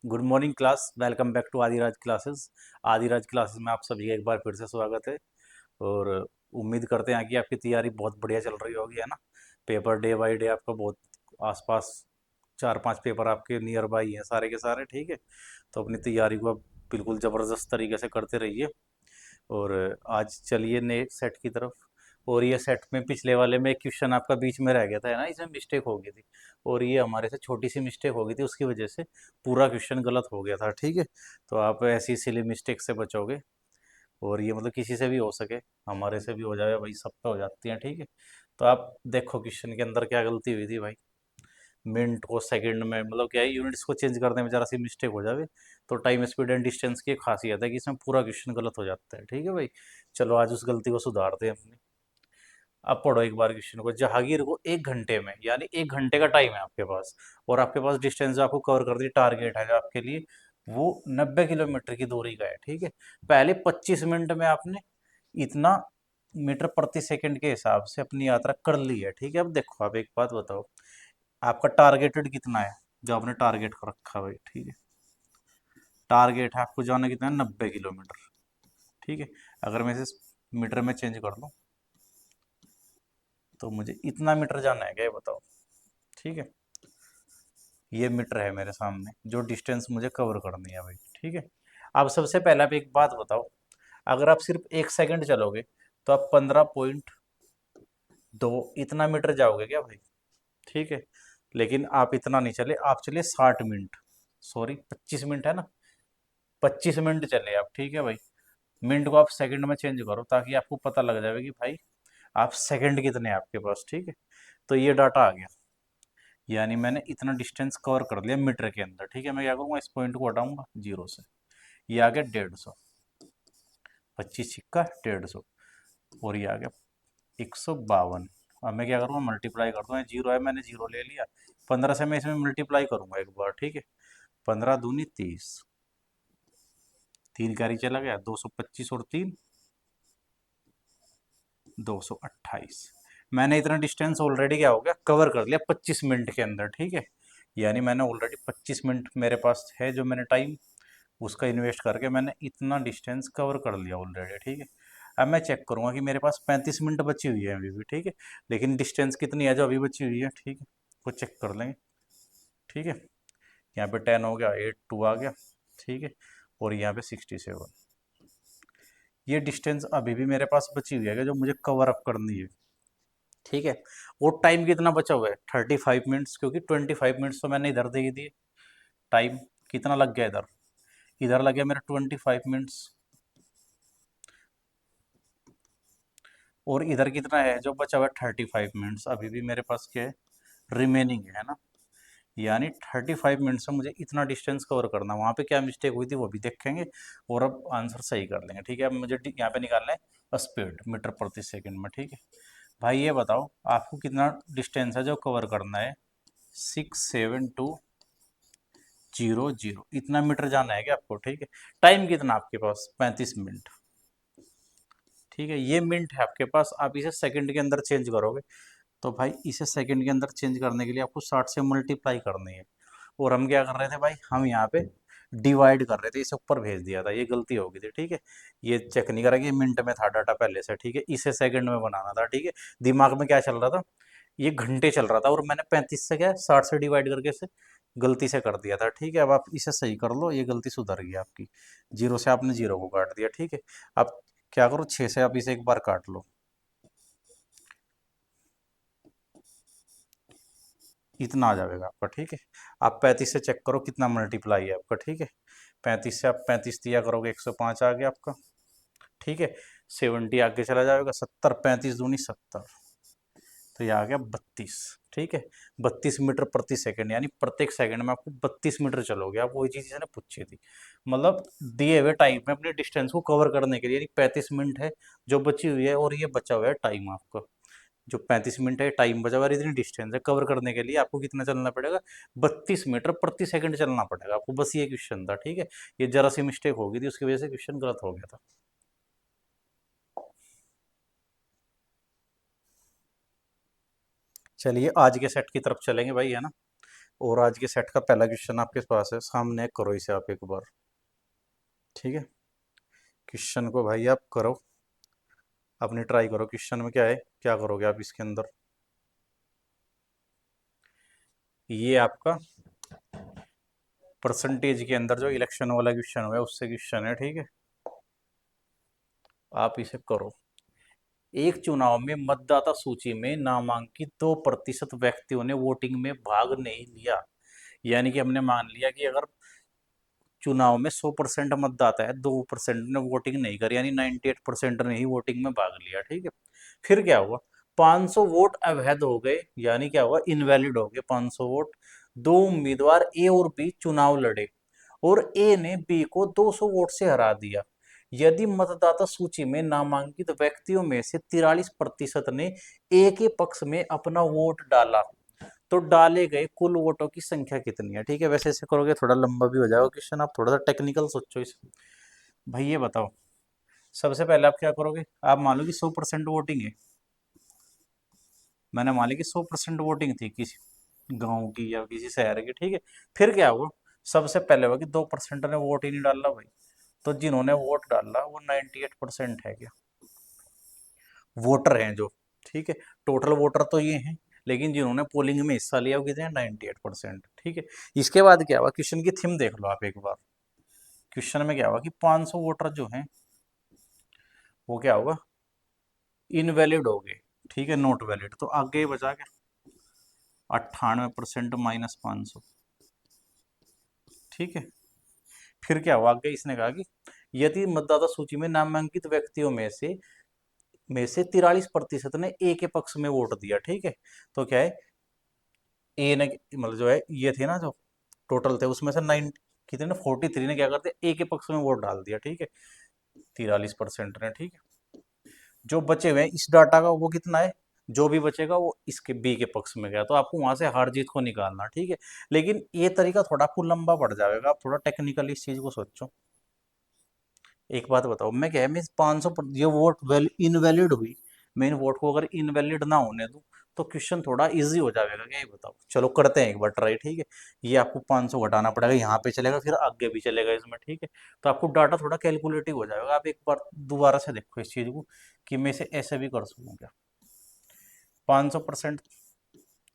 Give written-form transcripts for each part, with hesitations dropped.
Good morning class. Welcome back to Adiraj classes. Adiraj classes में आप सभी का एक बार फिर से स्वागत है। और उम्मीद करते हैं कि आपकी तैयारी बहुत बढ़िया चल रही होगी, है ना। पेपर डे बाय डे आपका बहुत आसपास, चार पांच पेपर आपके नियर बाई हैं सारे के सारे, ठीक है। तो अपनी तैयारी को आप बिल्कुल ज़बरदस्त तरीके से करते रहिए। और आज चलिए नए सेट की तरफ। और ये सेट में पिछले वाले में एक क्वेश्चन आपका बीच में रह गया था, है ना, इसमें मिस्टेक हो गई थी। और ये हमारे से छोटी सी मिस्टेक हो गई थी, उसकी वजह से पूरा क्वेश्चन गलत हो गया था, ठीक है। तो आप ऐसी सिली मिस्टेक से बचोगे। और ये मतलब किसी से भी हो सके, हमारे से भी हो जाए भाई, सब पे हो जाती है, ठीक है। तो आप देखो क्वेश्चन के अंदर क्या गलती हुई थी भाई। मिनट को सेकंड में, मतलब क्या है, यूनिट्स को चेंज करने में जरा सी मिस्टेक हो जावे तो टाइम स्पीड एंड डिस्टेंस की एक खासियत है कि इसमें पूरा क्वेश्चन गलत हो जाता है, ठीक है भाई। चलो आज उस गलती को सुधारते हैं अपनी। अब पढ़ो एक बार क्वेश्चन को। जहांगीर को 1 घंटे में, यानी 1 घंटे का टाइम है आपके पास, और आपके पास डिस्टेंस जो आपको कवर कर दी, टारगेट है जो आपके लिए, वो 90 किलोमीटर की दूरी का है, ठीक है। पहले 25 मिनट में आपने इतना मीटर प्रति सेकंड के हिसाब से अपनी यात्रा कर ली है, ठीक है। अब देखो, आप एक बात बताओ, आपका टारगेटेड कितना है, जो आपने टारगेट कर रखा भाई, ठीक है। टारगेट है आपको जाना कितना है, 90 किलोमीटर, ठीक है। अगर मैं इसे मीटर में चेंज कर दूं तो मुझे इतना मीटर जाना है क्या, ये बताओ, ठीक है। ये मीटर है मेरे सामने, जो डिस्टेंस मुझे कवर करनी है भाई, ठीक है। अब सबसे पहले आप एक बात बताओ, अगर आप सिर्फ 1 सेकंड चलोगे तो आप 15.2 इतना मीटर जाओगे क्या भाई, ठीक है। लेकिन आप इतना नहीं चले, आप चले 60 मिनट, सॉरी 25 मिनट है ना, 25 मिनट चले आप, ठीक है भाई। मिनट को आप सेकंड में चेंज करो ताकि आपको पता लग जाए कि भाई आप सेकंड कितने हैं आपके पास, ठीक है। तो ये डाटा आ गया, यानी मैंने इतना डिस्टेंस कवर कर लिया मीटर के अंदर, ठीक है। मैं क्या करूँगा, इस पॉइंट को हटाऊंगा जीरो से, ये आ गया 150, 25 छिक्का 150, और ये आ गया 152। अब मैं क्या करूँगा, मल्टीप्लाई कर दूँ, जीरो है, मैंने जीरो ले लिया, 15 से मैं इसमें मल्टीप्लाई करूंगा एक बार, ठीक है। 15 दूनी 30, तीन कैरी चला गया, 225 और 3 228। मैंने इतना डिस्टेंस ऑलरेडी क्या हो गया, कवर कर लिया 25 मिनट के अंदर, ठीक है। यानी मैंने ऑलरेडी 25 मिनट मेरे पास है, जो मैंने टाइम उसका इन्वेस्ट करके मैंने इतना डिस्टेंस कवर कर लिया ऑलरेडी, ठीक है। अब मैं चेक करूंगा कि मेरे पास 35 मिनट बची हुई है अभी भी, ठीक है। लेकिन डिस्टेंस कितनी है जो अभी बची हुई है, ठीक है, वो चेक कर लेंगे, ठीक है। यहाँ पे 10 हो गया, 8 2 आ गया, ठीक है। और यहाँ पे 67, ये डिस्टेंस अभी भी मेरे पास बची हुई है जो मुझे कवर अप करनी है, ठीक है। और टाइम कितना बचा हुआ है, 35 मिनट्स, क्योंकि 25 मिनट्स तो मैंने इधर दे ही दिए। टाइम कितना लग गया इधर, इधर लग गया मेरा 25 मिनट्स, और इधर कितना है जो बचा हुआ है, 35 मिनट्स अभी भी मेरे पास क्या है, रिमेनिंग है ना। यानी 35 मिनट्स में मुझे इतना डिस्टेंस कवर करना, वहाँ पे क्या मिस्टेक हुई थी वो भी देखेंगे, और अब आंसर सही कर लेंगे, ठीक है। अब मुझे यहाँ पे निकालना है स्पीड मीटर प्रति सेकंड में, ठीक है। भाई ये बताओ, आपको कितना डिस्टेंस है जो कवर करना है, 6720, इतना मीटर जाना है क्या आपको, ठीक है। टाइम कितना आपके पास, 35 मिनट, ठीक है। ये मिनट है आपके पास, आप इसे सेकंड के अंदर चेंज करोगे तो भाई इसे सेकंड के अंदर चेंज करने के लिए आपको 60 से मल्टीप्लाई करनी है। और हम क्या कर रहे थे भाई, हम यहाँ पे डिवाइड कर रहे थे, इसे ऊपर भेज दिया था, ये गलती हो गई थी, ठीक है। ये चेक नहीं करा कि मिनट में था डाटा पहले से, ठीक है, इसे सेकंड में बनाना था, ठीक है। दिमाग में क्या चल रहा था, ये घंटे चल रहा था, और मैंने 35 से क्या 60 से डिवाइड करके इसे गलती से कर दिया था, ठीक है। अब आप इसे सही कर लो, ये गलती सुधर गई आपकी। जीरो से आपने जीरो को काट दिया, ठीक है। अब क्या करो, 6 से आप इसे एक बार काट लो, इतना आ जाएगा आपका, ठीक है। आप 35 से चेक करो कितना मल्टीप्लाई है आपका, ठीक है। 35 से आप 35 दिया करोगे, 105 आ गया आपका, ठीक है। 70 आगे चला जाएगा, 70, 35 दूनी 70, तो ये आ गया 32, ठीक है। 32 मीटर प्रति सेकंड, यानी प्रत्येक सेकंड में आपको 32 मीटर चलोगे आप, वही चीज़ ने पूछी थी। मतलब दिए हुए टाइम में अपने डिस्टेंस को कवर करने के लिए, यानी 35 मिनट है जो बची हुई है, और ये बचा हुआ है टाइम आपका, जो 35 मिनट है टाइम बचा हुआ है, इतनी डिस्टेंस है कवर करने के लिए आपको कितना चलना पड़ेगा, 32 मीटर प्रति सेकंड चलना पड़ेगा आपको, बस ये क्वेश्चन था, ठीक है। ये जरा सी मिस्टेक हो गई थी, उसकी वजह से क्वेश्चन गलत हो गया था। चलिए आज के सेट की तरफ चलेंगे भाई, है ना। और आज के सेट का पहला क्वेश्चन आपके पास है, सामने करो इसे आप एक बार। ठीक है, क्वेश्चन को भाई आप करो, अपनी ट्राई करो। क्वेश्चन में क्या है, क्या करोगे आप इसके अंदर। ये आपका परसेंटेज के अंदर जो इलेक्शन वाला क्वेश्चन हुआ है उससे क्वेश्चन है। ठीक है, आप इसे करो। एक चुनाव में मतदाता सूची में नामांकित 2% व्यक्तियों ने वोटिंग में भाग नहीं लिया। यानी कि हमने मान लिया कि अगर चुनाव में 100% मतदाता है, 2% ने वोटिंग नहीं करी, यानी 98% ने ही वोटिंग में भाग लिया। ठीक है, फिर क्या हुआ, 500 वोट अवैध हो गए, यानी क्या हुआ, इनवैलिड हो गए 500 वोट। दो उम्मीदवार ए और बी चुनाव लड़े और ए ने बी को 200 वोट से हरा दिया। यदि मतदाता सूची में नामांकित व्यक्तियों में से 43% ने ए के पक्ष में अपना वोट डाला, तो डाले गए कुल वोटों की संख्या कितनी है। ठीक है, वैसे ऐसे करोगे थोड़ा लंबा भी हो जाएगा क्वेश्चन, आप थोड़ा सा टेक्निकल सोचो इस। भाई ये बताओ, सबसे पहले आप क्या करोगे, आप मान लो कि 100% वोटिंग है। मैंने मान ली कि 100% वोटिंग थी किसी गांव की या किसी शहर की। ठीक है, फिर क्या हुआ, सबसे पहले हुआ कि 2% ने वोट ही नहीं डाला भाई। तो जिन्होंने वोट डाला वो 98% है क्या, वोटर हैं जो। ठीक है, टोटल वोटर तो ये हैं, लेकिन जिन्होंने पोलिंग में हिस्सा लिया वो कितने हैं, 98%। ठीक है, इसके बाद क्या हुआ, क्वेश्चन की थीम देख लो आप एक बार। क्वेश्चन में क्या हुआ कि 500 वोटर जो हैं वो क्या होगा, इनवैलिड हो गए। ठीक है, नॉट वैलिड। तो आगे बचा क्या, 98% -500। ठीक है, फिर क्या हुआ आगे, इसने कहा कि यदि मतदाता सूची में नामांकित व्यक्तियों में से 43% ने ए के पक्ष में वोट दिया। ठीक है, तो क्या है, ए ने मतलब जो है ये थे ना जो टोटल थे उसमें से 9 कितने ने, 43 ने क्या करते, ए के पक्ष में वोट डाल दिया। ठीक है, 43% ने। ठीक है, जो बचे हुए हैं इस डाटा का वो कितना है, जो भी बचेगा वो इसके बी के पक्ष में गया। तो आपको वहां से हार जीत को निकालना। ठीक है, लेकिन ये तरीका थोड़ा आपको लंबा पड़ जाएगा, आप थोड़ा टेक्निकली इस चीज को सोचो। एक बात बताओ, मैं क्या है, मैं 500 ये वोट इनवैलिड हुई, मैं इन वोट को अगर इनवैलिड ना होने दूं तो क्वेश्चन थोड़ा इजी हो जाएगा क्या, ये बताओ। चलो करते हैं एक बार ट्राई। ठीक है, ये आपको 500 घटाना पड़ेगा, यहाँ पे चलेगा फिर आगे भी चलेगा इसमें। ठीक है, तो आपको डाटा थोड़ा कैलकुलेटिव हो जाएगा। आप एक बार दोबारा से देखो इस चीज को कि मैं इसे ऐसे भी कर सकूँ क्या। 500%,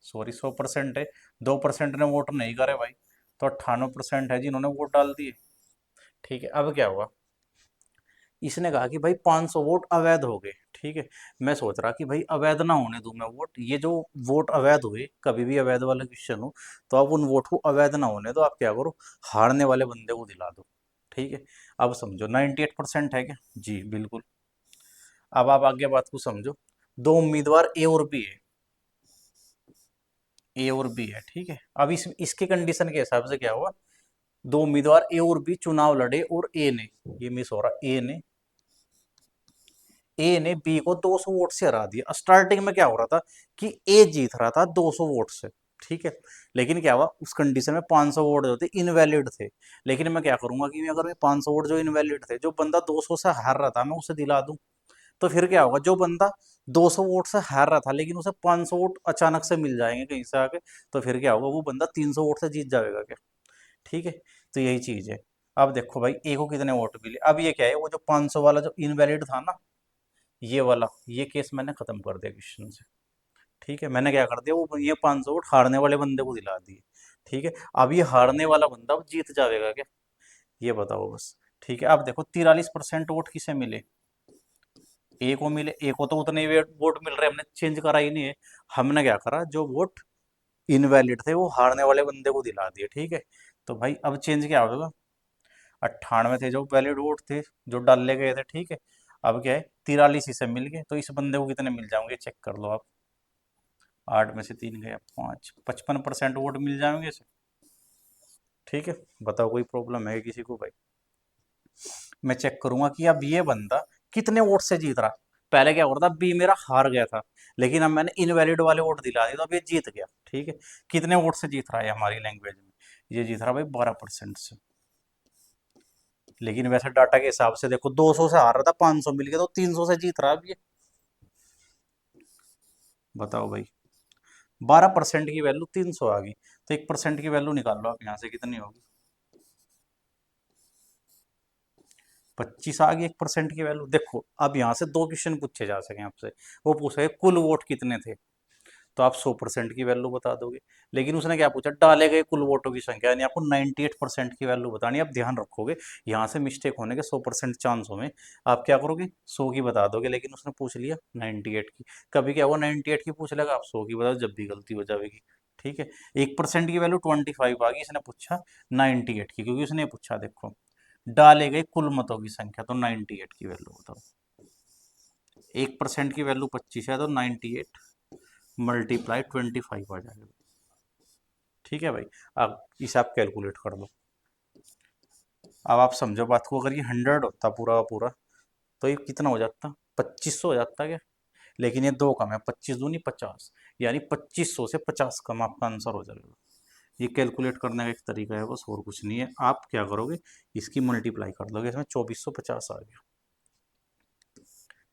सॉरी 100% है, 2% ने वोट नहीं करे भाई, तो 98% है जिन्होंने वोट डाल दिए। ठीक है, अब क्या हुआ, इसने कहा कि भाई 500 वोट अवैध हो गए। ठीक है, मैं सोच रहा कि भाई अवैध ना होने दूं मैं वोट, ये जो वोट अवैध हुए, कभी भी अवैध वाला क्वेश्चन हो तो आप उन वोट को अवैध ना होने दो, आप क्या करो, हारने वाले बंदे को दिला दो। ठीक है, अब समझो 98% है क्या, जी बिल्कुल। अब आप आगे बात को समझो, दो उम्मीदवार ए और बी है, ए और बी है। ठीक है, अब इसके कंडीशन के हिसाब से क्या हुआ, दो उम्मीदवार ए और बी चुनाव लड़े और ए ने, ये मिस हो रहा, ए ने बी को 200 वोट से हरा दिया। स्टार्टिंग में क्या हो रहा था कि ए जीत रहा था 200 वोट से। ठीक है, लेकिन क्या हुआ, उस कंडीशन में 500 वोट जो थे इनवैलिड थे। लेकिन मैं क्या करूंगा कि अगर मैं 500 वोट जो इनवैलिड थे, जो बंदा 200 से हार रहा था मैं उसे दिला दूं, तो फिर क्या होगा, जो बंदा 200 वोट से हार रहा था लेकिन उसे 500 वोट अचानक से मिल जाएंगे कहीं से आके, तो फिर क्या होगा, वो बंदा 300 वोट से जीत जाएगा क्या। ठीक है, तो यही चीज है। अब देखो भाई ए को कितने वोट मिले, अब ये क्या है, वो जो 500 वाला जो इनवैलिड था ना, ये वाला, ये केस मैंने खत्म कर दिया क्वेश्चन से। ठीक है, मैंने क्या कर दिया, वो ये 500 वोट हारने वाले बंदे को दिला दिए। ठीक है, अब ये हारने वाला बंदा अब जीत जाएगा क्या, ये बताओ बस। ठीक है, अब देखो 43% वोट किसे मिले, ए को मिले। ए को तो उतने ही वोट मिल रहे, हमने चेंज करा ही नहीं है। हमने क्या करा, जो वोट इनवैलिड थे वो हारने वाले बंदे को दिला दिए। ठीक है, तो भाई अब चेंज क्या होगा, 98 थे जो वैलिड वोट थे जो डाले गए थे। ठीक है, अब क्या है, 43 इसे मिल गए, तो इस बंदे को कितने मिल जाएंगे, चेक कर लो आप। 8 में से 3 गया 5, 55% वोट मिल जाएंगे इसे। ठीक है, बताओ कोई प्रॉब्लम है किसी को भाई। मैं चेक करूंगा कि अब ये बंदा कितने वोट से जीत रहा। पहले क्या हो रहा था, बी मेरा हार गया था, लेकिन अब मैंने इनवैलिड वाले वोट दिला दिए तो अब ये जीत गया। ठीक है, कितने वोट से जीत रहा है हमारी लैंग्वेज में, ये जीत रहा भाई 12% से। लेकिन वैसे डाटा के हिसाब से देखो, 200 से हार रहा था, 500 मिल गया, तो 300 से जीत रहा अब ये। बताओ भाई, 12% की वैल्यू 300 आ गई, तो 1% की वैल्यू निकाल लो आप यहाँ से, कितनी होगी? 25 आ गई 1% की वैल्यू। देखो अब यहाँ से दो क्वेश्चन पूछे जा सके आपसे। वो पूछा है कुल वोट कितने थे, तो आप 100% की वैल्यू बता दोगे। लेकिन उसने क्या पूछा, डाले गए कुल वोटों की संख्या, यानी आपको 98% की वैल्यू बतानी है। आप ध्यान रखोगे यहाँ से मिस्टेक होने के 100% चांस में आप क्या करोगे, 100 की बता दोगे। लेकिन उसने पूछ लिया 98 की, कभी क्या हुआ 98 की पूछ लेगा, आप 100 की बता दो, जब भी गलती हो जाएगी। ठीक है, 1% की वैल्यू 25 आ गई, इसने पूछा 98 की, क्योंकि उसने पूछा देखो डाले गए कुल मतों की संख्या, तो 98 की वैल्यू बताओ। 1% की वैल्यू 25 है, तो 98 मल्टीप्लाई 25 आ जाएगा। ठीक है भाई, अब इसे आप कैलकुलेट कर लो। अब आप समझो बात को, अगर ये 100 होता पूरा का पूरा, तो ये कितना हो जाता, 2500 हो जाता क्या? लेकिन ये दो कम है, 25 दूनी 50, यानी 2500 से 50 कम आपका आंसर हो जाएगा। ये कैलकुलेट करने का एक तरीका है बस, और कुछ नहीं है। आप क्या करोगे, इसकी मल्टीप्लाई कर दोगे, इसमें 2450 आ गया।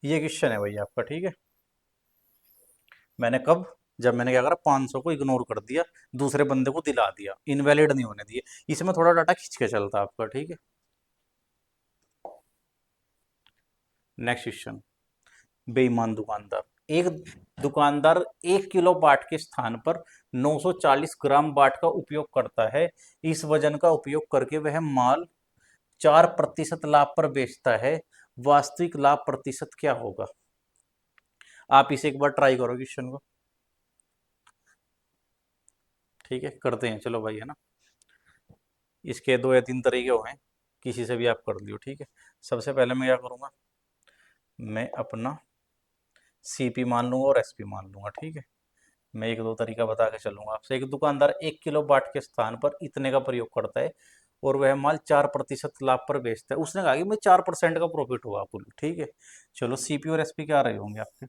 ये क्वेश्चन है भाई आपका। ठीक है, मैंने कब, जब मैंने क्या करा, 500 को इग्नोर कर दिया, दूसरे बंदे को दिला दिया, इनवैलिड नहीं होने दिए। इसमें थोड़ा डाटा खींच के चलता आपका। ठीक है, नेक्स्ट क्वेश्चन। बेईमान दुकानदार, एक दुकानदार 1 किलो बाट के स्थान पर 940 ग्राम बाट का उपयोग करता है। इस वजन का उपयोग करके वह माल 4% लाभ पर बेचता है। वास्तविक लाभ प्रतिशत क्या होगा? आप इसे एक बार ट्राई करो क्वेश्चन को। ठीक है, करते हैं, चलो भाई, है ना। इसके दो या तीन तरीके हुए हैं, किसी से भी आप कर लियो। ठीक है, सबसे पहले मैं क्या करूँगा, मैं अपना सीपी मान लूंगा और एसपी मान लूंगा। ठीक है, मैं एक दो तरीका बता के चलूंगा आपसे। एक दुकानदार 1 किलो बाट के स्थान पर इतने का प्रयोग करता है और वह माल 4% लाभ पर बेचता है। उसने कहा कि मैं 4% का प्रॉफिट हुआ कुल। ठीक है, चलो सीपी और एसपी क्या रहे होंगे आपके,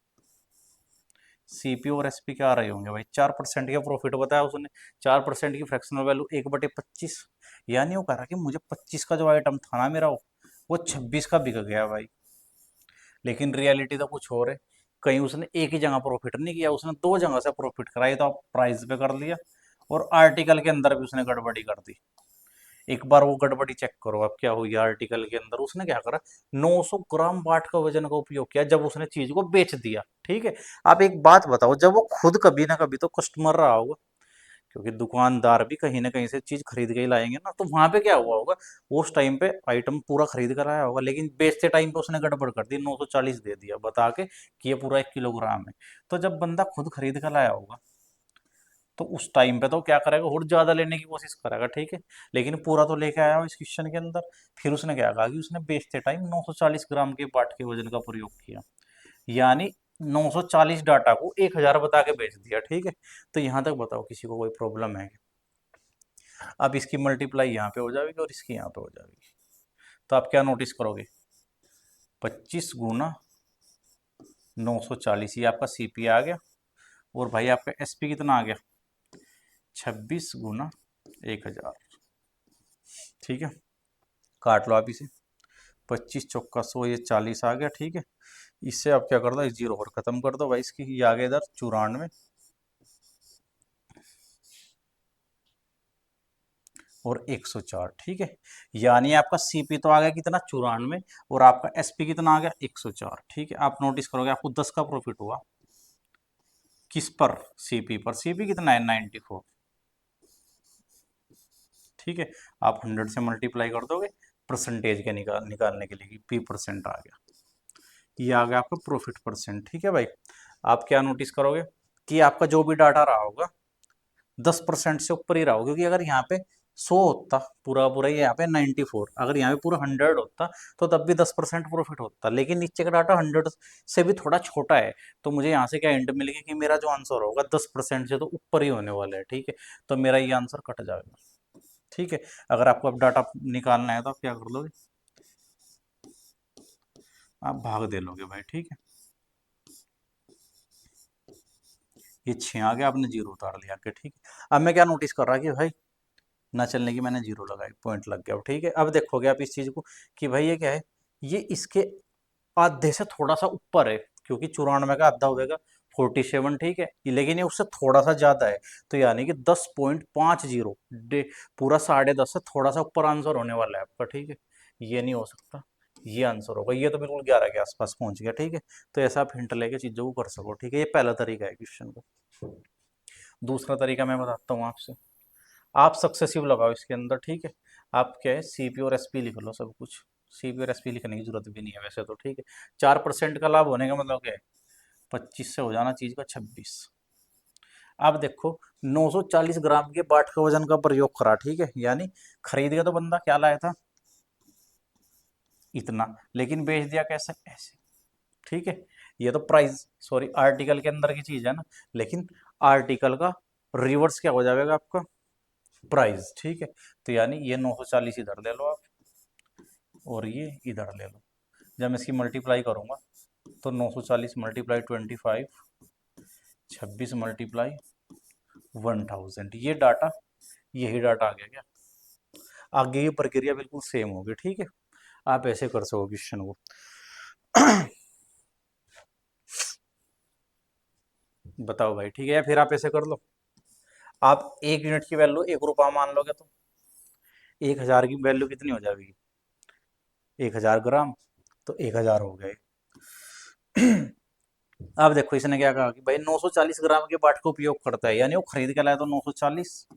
सीपी और एसपी क्या रहे होंगे भाई, 4% का प्रॉफिट बताया उसने। 4% की फ्रैक्शनल वैल्यू 1/25, यानी वो कह रहा कि मुझे 25 का जो आइटम था ना मेरा, वो 26 का बिक गया भाई। लेकिन रियलिटी तो कुछ और है, कहीं उसने एक ही जगह प्रॉफिट नहीं किया, उसने दो जगह से प्रॉफिट कराई, तो आप प्राइस पे कर लिया, और आर्टिकल के अंदर भी उसने गड़बड़ी कर दी। एक बार वो गड़बड़ी चेक करो आप, क्या हुई आर्टिकल के अंदर, उसने क्या करा, 900 ग्राम बाट का वजन का उपयोग किया जब उसने चीज को बेच दिया। ठीक है, आप एक बात बताओ, जब वो खुद कभी ना कभी तो कस्टमर रहा होगा, क्योंकि दुकानदार भी कहीं ना कहीं से चीज खरीद के ही लाएंगे ना, तो वहां पे क्या हुआ होगा, उस टाइम पे आइटम पूरा खरीद कर आया होगा, लेकिन बेचते टाइम पे उसने गड़बड़ कर दी, 940 दे दिया बता के कि ये पूरा 1 किलोग्राम है। तो जब बंदा खुद खरीद कर लाया होगा, तो उस टाइम पे तो क्या करेगा, और ज्यादा लेने की कोशिश करेगा। ठीक है, लेकिन पूरा तो लेके आया हो इस क्वेश्चन के अंदर। फिर उसने क्या कहा कि उसने बेचते टाइम 940 ग्राम के बाट के वजन का प्रयोग किया, यानी 940 डाटा को 1000 बता के बेच दिया। ठीक है, तो यहां तक बताओ किसी को कोई प्रॉब्लम है? अब इसकी मल्टीप्लाई यहाँ पे हो जाएगी और इसकी यहाँ पे हो जाएगी, तो आप क्या नोटिस करोगे, 25 × 940, ये आपका सीपी आ गया, और भाई आपका एसपी कितना आ गया, 26 × 1000। ठीक है, काट लो आप इसे, 25 × 100, ये 40 आ गया। ठीक है, इससे आप क्या कर दो, इस जीरो पर खत्म कर दो भाई, इसकी ये आ गया इधर 94 और 104। ठीक है, यानी आपका सीपी तो आ गया कितना, 94, और आपका एसपी कितना आ गया, 104। ठीक है, आप नोटिस करोगे आपको 10 का प्रॉफिट हुआ, किस पर, सीपी पर। सीपी कितना है, 94। ठीक है, आप 100 से मल्टीप्लाई कर दोगे परसेंटेज के निकालने के लिए कि पी परसेंट आ गया, ये आ गया आपका प्रॉफिट परसेंट। ठीक है भाई, आप क्या नोटिस करोगे कि आपका जो भी डाटा रहा होगा 10% से ऊपर ही रहा होगा, क्योंकि अगर यहाँ पे 100 होता पूरा पूरा, यहाँ पे 94, अगर यहाँ पे पूरा 100 होता तो तब भी 10% प्रॉफिट होता, लेकिन नीचे का डाटा 100 से भी थोड़ा छोटा है, तो मुझे यहाँ से क्या हिंट मिलेगी कि मेरा जो आंसर होगा 10% से तो ऊपर ही होने वाला है। ठीक है, तो मेरा ये आंसर कट जाएगा। ठीक है, अगर आपको अब डाटा निकालना है तो आप क्या कर लोगे, आप भाग दे लोगे भाई। ठीक है, ये 6 आ गया, आपने जीरो उतार लिया के। ठीक है, अब मैं क्या नोटिस कर रहा कि भाई ना चलने की, मैंने जीरो लगाई, पॉइंट लग गया। ठीक है, अब देखोगे आप इस चीज को कि भाई ये क्या है, ये इसके आधे से थोड़ा सा ऊपर है, क्योंकि 94 का आधा हो जाएगा 47, ठीक है, लेकिन ये उससे थोड़ा सा ज़्यादा है, तो यानी कि 10.50 डे, पूरा 10.5 से थोड़ा सा ऊपर आंसर होने वाला है आपका, ठीक है। ये नहीं हो सकता, ये आंसर होगा, ये तो बिल्कुल 11 के आसपास पहुंच गया, ठीक है। तो ऐसा आप हिंट लेके चीज़ों को कर सको, ठीक है। ये पहला तरीका है क्वेश्चन का। दूसरा तरीका मैं बताता हूँ आपसे। आप सक्सेसिव लगाओ इसके अंदर, ठीक है। आप क्या है, सीपी और एसपी लिख लो सब कुछ। सीपी और एसपी लिखने की जरूरत भी नहीं है वैसे तो, ठीक है। 4% का लाभ होने का मतलब क्या है, 25 से हो जाना चीज का 26। अब देखो, 940 ग्राम के बाट के वजन का प्रयोग करा, ठीक है, यानी खरीद के तो बंदा क्या लाया था, इतना, लेकिन बेच दिया कैसे, ऐसे, ठीक है। ये तो प्राइस, सॉरी, आर्टिकल के अंदर की चीज है ना, लेकिन आर्टिकल का रिवर्स क्या हो जाएगा आपका, प्राइस, ठीक है। तो यानी ये 940 इधर ले लो आप, और ये इधर ले लो। जब मैं इसकी मल्टीप्लाई करूंगा तो 940 मल्टीप्लाई 25, 26 मल्टीप्लाई 1000, ये डाटा, यही डाटा आ गया क्या। आगे की प्रक्रिया बिल्कुल सेम होगी, ठीक है। आप ऐसे कर सको क्वेश्चन को। बताओ भाई, ठीक है, या फिर आप ऐसे कर लो। आप 1 यूनिट की वैल्यू 1 रुपया मान लोगे तो 1000 की वैल्यू कितनी हो जाएगी, 1000 ग्राम, तो 1000 हो गए। अब देखो इसने क्या कहा कि भाई 940 ग्राम के बाट का उपयोग करता है, यानी वो खरीद के लाया तो 940,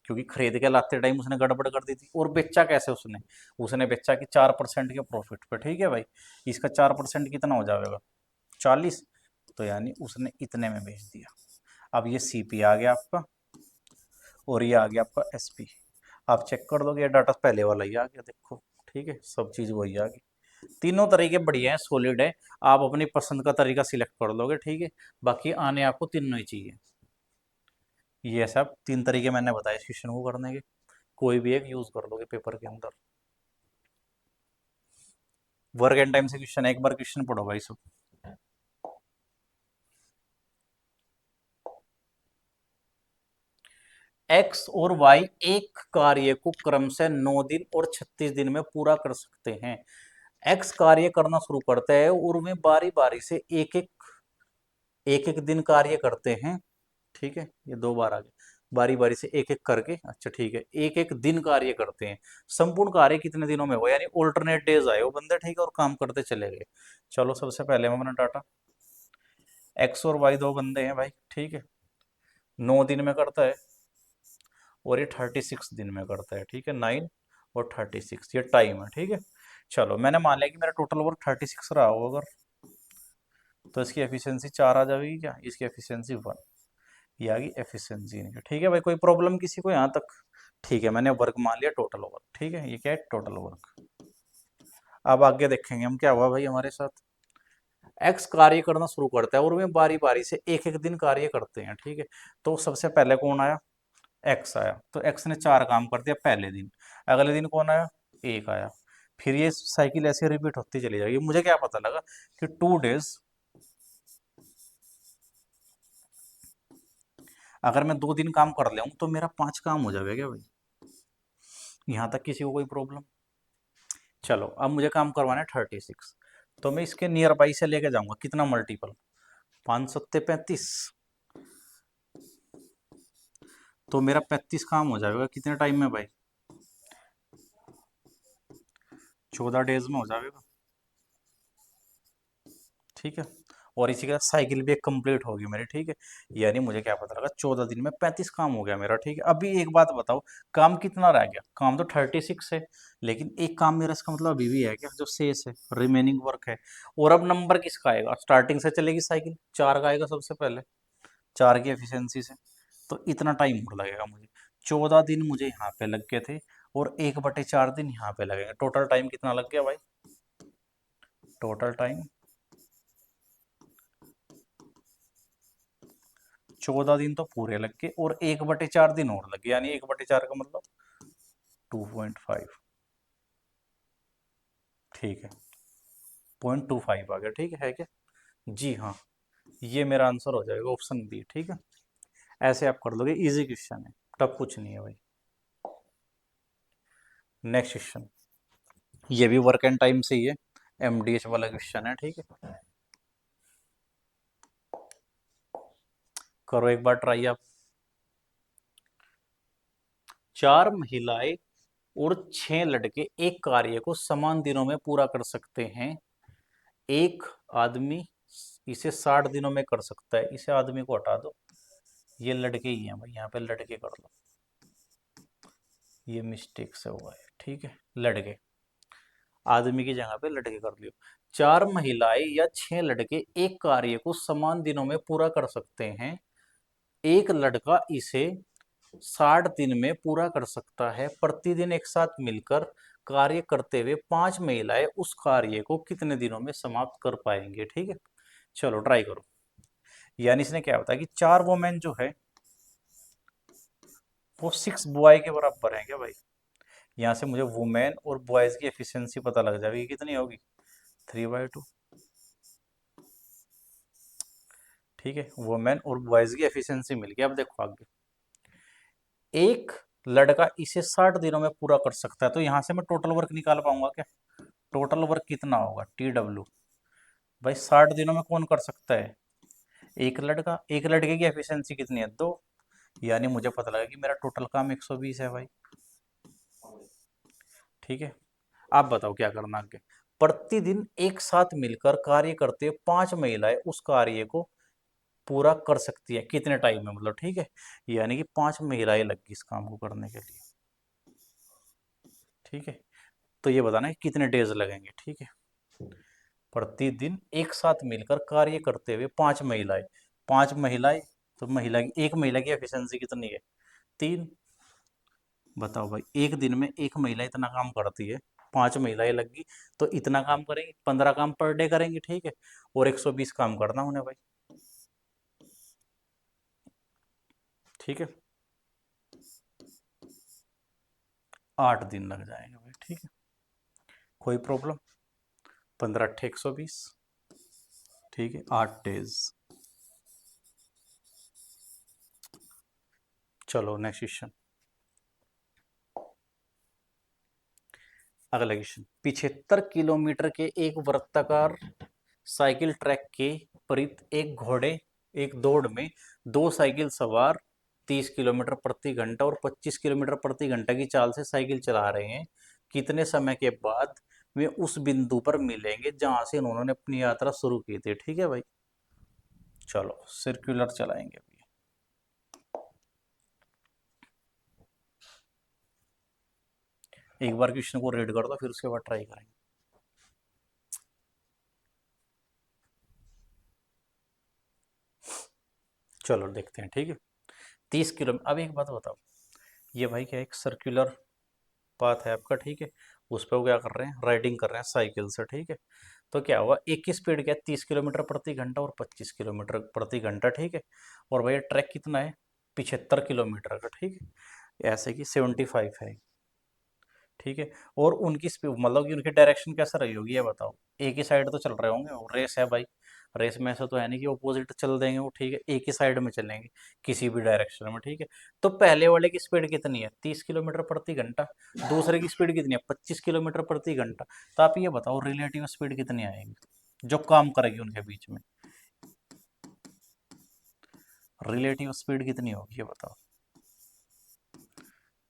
क्योंकि खरीद के लाते टाइम उसने गड़बड़ कर दी थी। और बेचा कैसे उसने, उसने बेचा कि 4% के प्रॉफिट पे, ठीक है भाई। इसका 4% कितना हो जाएगा, 40, तो यानी उसने इतने में बेच दिया। अब ये सीपी आ गया आपका, और ये आ गया आपका एसपी। आप चेक कर दोगे, ये डाटा पहले वाला ही आ गया, देखो, ठीक है, सब चीज़ वही आ गई। तीनों तरीके बढ़िया हैं, सॉलिड है। आप अपनी पसंद का तरीका सिलेक्ट कर लोगे, ठीक है। बाकी आने आपको तीनों ही चाहिए। ये सब 3 तरीके मैंने बताए इस क्वेश्चन को करने के, कोई भी एक यूज कर लोगे पेपर के अंदर। वर्क एंड टाइम से क्वेश्चन है, एक बार क्वेश्चन पढ़ो भाई सब। एक्स और वाई एक कार्य को क्रम से 9 दिन और 36 दिन में पूरा कर सकते हैं। एक्स कार्य करना शुरू करते हैं और वे बारी बारी से एक एक दिन कार्य करते हैं, ठीक है। ये 2 बार आ गए, बारी बारी से एक एक करके, अच्छा ठीक है, एक एक दिन कार्य करते हैं। संपूर्ण कार्य कितने दिनों में हुआ, यानी ऑल्टरनेट डेज आए वो बंदे, ठीक है, और काम करते चले गए। चलो सबसे पहले मैं अपना डाटा, एक्स और वाई दो बंदे हैं भाई, ठीक है। 9 दिन में करता है, और ये 36 दिन में करता है, ठीक है। 9 और 36 ये टाइम है, ठीक है। चलो मैंने मान लिया कि मेरा टोटल वर्क 36 रहा हो अगर, तो इसकी एफिशिएंसी 4 आ जाएगी क्या, इसकी एफिशिएंसी 1, ये आ गई एफिशिएंसी इनकी, ठीक है भाई। कोई प्रॉब्लम किसी को यहाँ तक, ठीक है, मैंने वर्क मान लिया टोटल वर्क, ठीक है, ये क्या है, टोटल वर्क। अब आगे देखेंगे हम क्या हुआ भाई हमारे साथ। एक्स कार्य करना शुरू करता है और वे बारी बारी से एक एक दिन कार्य करते हैं, ठीक है। तो सबसे पहले कौन आया, एक्स आया, तो एक्स ने 4 काम कर दिया पहले दिन। अगले दिन कौन आया, एक आया। फिर ये साइकिल ऐसे रिपीट होती चली जाएगी। मुझे क्या पता लगा कि 2 डेज, अगर मैं 2 दिन काम कर ले तो मेरा 5 काम हो जाएगा क्या भाई, यहाँ तक किसी को कोई प्रॉब्लम। चलो अब मुझे काम करवाना है 36, तो मैं इसके नियर बाई से लेके जाऊंगा कितना मल्टीपल, 5 सत्ते 35, तो मेरा 35 काम हो जाएगा कितने टाइम में भाई, 14 डेज में हो जाएगा, ठीक है। और इसी के साथ साइकिल भी एक कंप्लीट होगी मेरी, ठीक है। यानी मुझे क्या पता लगा, 14 दिन में 35 काम हो गया मेरा, ठीक है। अभी एक बात बताओ, काम कितना रह गया, काम तो 36 है, लेकिन एक काम मेरा, इसका मतलब अभी भी है क्या, जो शेष है, रिमेनिंग वर्क है। और अब नंबर किसका आएगा, स्टार्टिंग से चलेगी साइकिल, 4 का आएगा सबसे पहले, 4 की एफिशिएंसी से। तो इतना टाइम और लगेगा मुझे, 14 दिन मुझे यहाँ पे लग गए थे, और 1/4 दिन यहाँ पे लगेंगे। टोटल टाइम कितना लग गया भाई, टोटल टाइम 14 दिन तो पूरे लग गए, और 1/4 दिन और लग गए, यानी 1/4 का मतलब 2.5, ठीक है, 0.25 आ गया, ठीक है क्या, जी हाँ। ये मेरा आंसर हो जाएगा ऑप्शन बी, ठीक है। ऐसे आप कर लोगे, इजी क्वेश्चन है, टफ कुछ नहीं है भाई। नेक्स्ट क्वेश्चन, ये भी वर्क एंड टाइम से ही है, एमडीएच वाला क्वेश्चन है, ठीक है। करो एक बार ट्राई आप। 4 महिलाएं और 6 लड़के एक कार्य को समान दिनों में पूरा कर सकते हैं। एक आदमी इसे 60 दिनों में कर सकता है। इसे आदमी को हटा दो, ये लड़के ही हैं भाई, यहाँ पे लड़के कर लो, ये मिस्टेक से हुआ है। ठीक है, लड़के, आदमी की जगह पे लड़के कर लियो। 4 महिलाएं या 6 लड़के एक कार्य को समान दिनों में पूरा कर सकते हैं। एक लड़का इसे 60 दिन में पूरा कर सकता है। प्रतिदिन एक साथ मिलकर कार्य करते हुए 5 महिलाएं उस कार्य को कितने दिनों में समाप्त कर पाएंगे। ठीक है, चलो ट्राई करो। यानी इसने क्या बताया कि 4 वोमेन जो है वो 6 बॉय के बराबर है क्या भाई। यहाँ से मुझे वुमेन और बॉयज की एफिशिएंसी पता लग जाएगी, कितनी होगी, 3/2। ठीक है, वुमेन और बॉयज की एफिशिएंसी मिल गई। अब देखो आगे, एक लड़का इसे 60 दिनों में पूरा कर सकता है, तो यहां से मैं टोटल वर्क निकाल पाऊंगा क्या। टोटल वर्क कितना होगा, TW। भाई 60 दिनों में कौन कर सकता है, एक लड़का। एक लड़के की एफिशिएंसी कितनी है, 2। यानी मुझे पता लगा कि मेरा टोटल काम 120 है भाई। ठीक है, आप बताओ क्या करना आगे। प्रतिदिन एक साथ मिलकर कार्य करते 5 महिलाएं उस कार्य को पूरा कर सकती है कितने टाइम में, मतलब ठीक है, यानी कि 5 महिलाएं लगी इस काम को करने के लिए। ठीक है, तो ये बताना है कितने डेज लगेंगे। ठीक है, प्रतिदिन एक साथ मिलकर कार्य करते हुए 5 महिलाएं, 5 महिलाएं, तो महिला की, एक महिला की एफिशिएंसी कितनी है, 3। बताओ भाई, एक दिन में एक महिला इतना काम करती है, 5 महिलाएं लगी, तो इतना काम करेंगी, 15 काम पर डे करेंगी। ठीक है, और 120 काम करना उन्हें भाई। ठीक है, 8 दिन लग जाएंगे भाई। ठीक है, कोई प्रॉब्लम। 15 × 8 = 120। ठीक है, 8 डेज। चलो नेक्स्ट क्वेश्चन। अगला क्वेश्चन, 75 किलोमीटर के एक वृत्ताकार साइकिल ट्रैक के परित एक घोड़े एक दौड़ में 2 साइकिल सवार 30 किलोमीटर प्रति घंटा और 25 किलोमीटर प्रति घंटा की चाल से साइकिल चला रहे हैं। कितने समय के बाद वे उस बिंदु पर मिलेंगे जहां से उन्होंने अपनी यात्रा शुरू की थी। ठीक है भाई, चलो सर्कुलर चलाएंगे अभी। एक बार क्वेश्चन को रीड कर दो, फिर उसके बाद ट्राई करेंगे। चलो देखते हैं। ठीक है, 30 किलोमीटर। अब एक बात बताओ, ये भाई क्या एक सर्कुलर पाथ है आपका। ठीक है, उस पर वो क्या कर रहे हैं, राइडिंग कर रहे हैं साइकिल से। ठीक है, तो क्या हुआ, एक की स्पीड क्या है, 30 किलोमीटर प्रति घंटा और 25 किलोमीटर प्रति घंटा। ठीक है, और भैया ट्रैक कितना है, 75 किलोमीटर का। ठीक है, ऐसे कि 75 है। ठीक है, और उनकी स्पीड मतलब कि उनकी डायरेक्शन कैसा रही होगी ये बताओ। एक ही साइड तो चल रहे होंगे, और रेस है भाई, रेस में ऐसा तो है नहीं कि ऑपोजिट चल देंगे वो। ठीक है, एक ही साइड में चलेंगे किसी भी डायरेक्शन में। ठीक है, तो पहले वाले की स्पीड कितनी है, 30 किलोमीटर प्रति घंटा। दूसरे की स्पीड कितनी है, 25 किलोमीटर प्रति घंटा। तो आप ये बताओ रिलेटिव स्पीड कितनी आएगी जो काम करेगी उनके बीच में। रिलेटिव स्पीड कितनी होगी ये बताओ।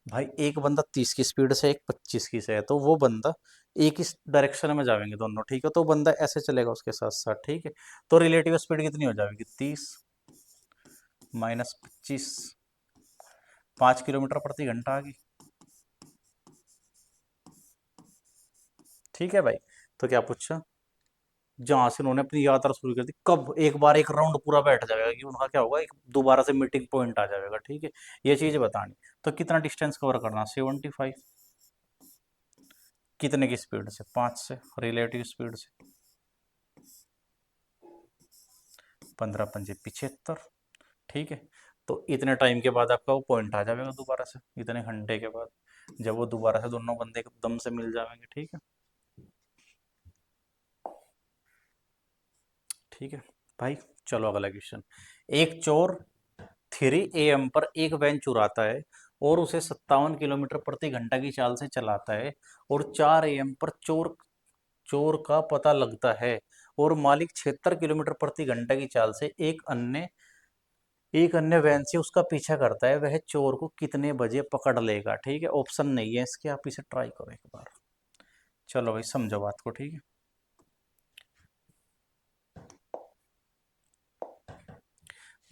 भाई एक बंदा 30 की स्पीड से, एक 25 की से है, तो वो बंदा एक ही डायरेक्शन में जाएंगे दोनों। ठीक है, तो बंदा ऐसे चलेगा उसके साथ साथ। ठीक है, तो रिलेटिव स्पीड कितनी हो जाएगी, 30 - 25, 5 किलोमीटर प्रति घंटा आ गई। ठीक है भाई, तो क्या पूछा, जहां से उन्होंने अपनी यात्रा शुरू कर दी, कब एक बार एक राउंड पूरा बैठ जाएगा कि उनका क्या होगा, एक दोबारा से मीटिंग पॉइंट आ जाएगा। ठीक है, ये चीज बतानी। तो कितना डिस्टेंस कवर करना, 75। कितने की स्पीड से, 5 से, रिलेटिव स्पीड से। 15 × 5 = 75। ठीक है, तो इतने टाइम के बाद आपका वो पॉइंट आ जाएगा दोबारा से, इतने घंटे के बाद, जब वो दोबारा से दोनों बंदे एकदम से मिल जाएंगे। ठीक है, ठीक है भाई। चलो अगला क्वेश्चन। एक चोर 3 AM पर एक वैन चुराता है और उसे 57 किलोमीटर प्रति घंटा की चाल से चलाता है, और 4 AM पर चोर चोर का पता लगता है, और मालिक 76 किलोमीटर प्रति घंटा की चाल से एक अन्य एक अन्य वैन से उसका पीछा करता है, वह चोर को कितने बजे पकड़ लेगा। ठीक है, ऑप्शन नहीं है इसके, आप इसे ट्राई करो एक बार। चलो भाई समझो बात को, ठीक है।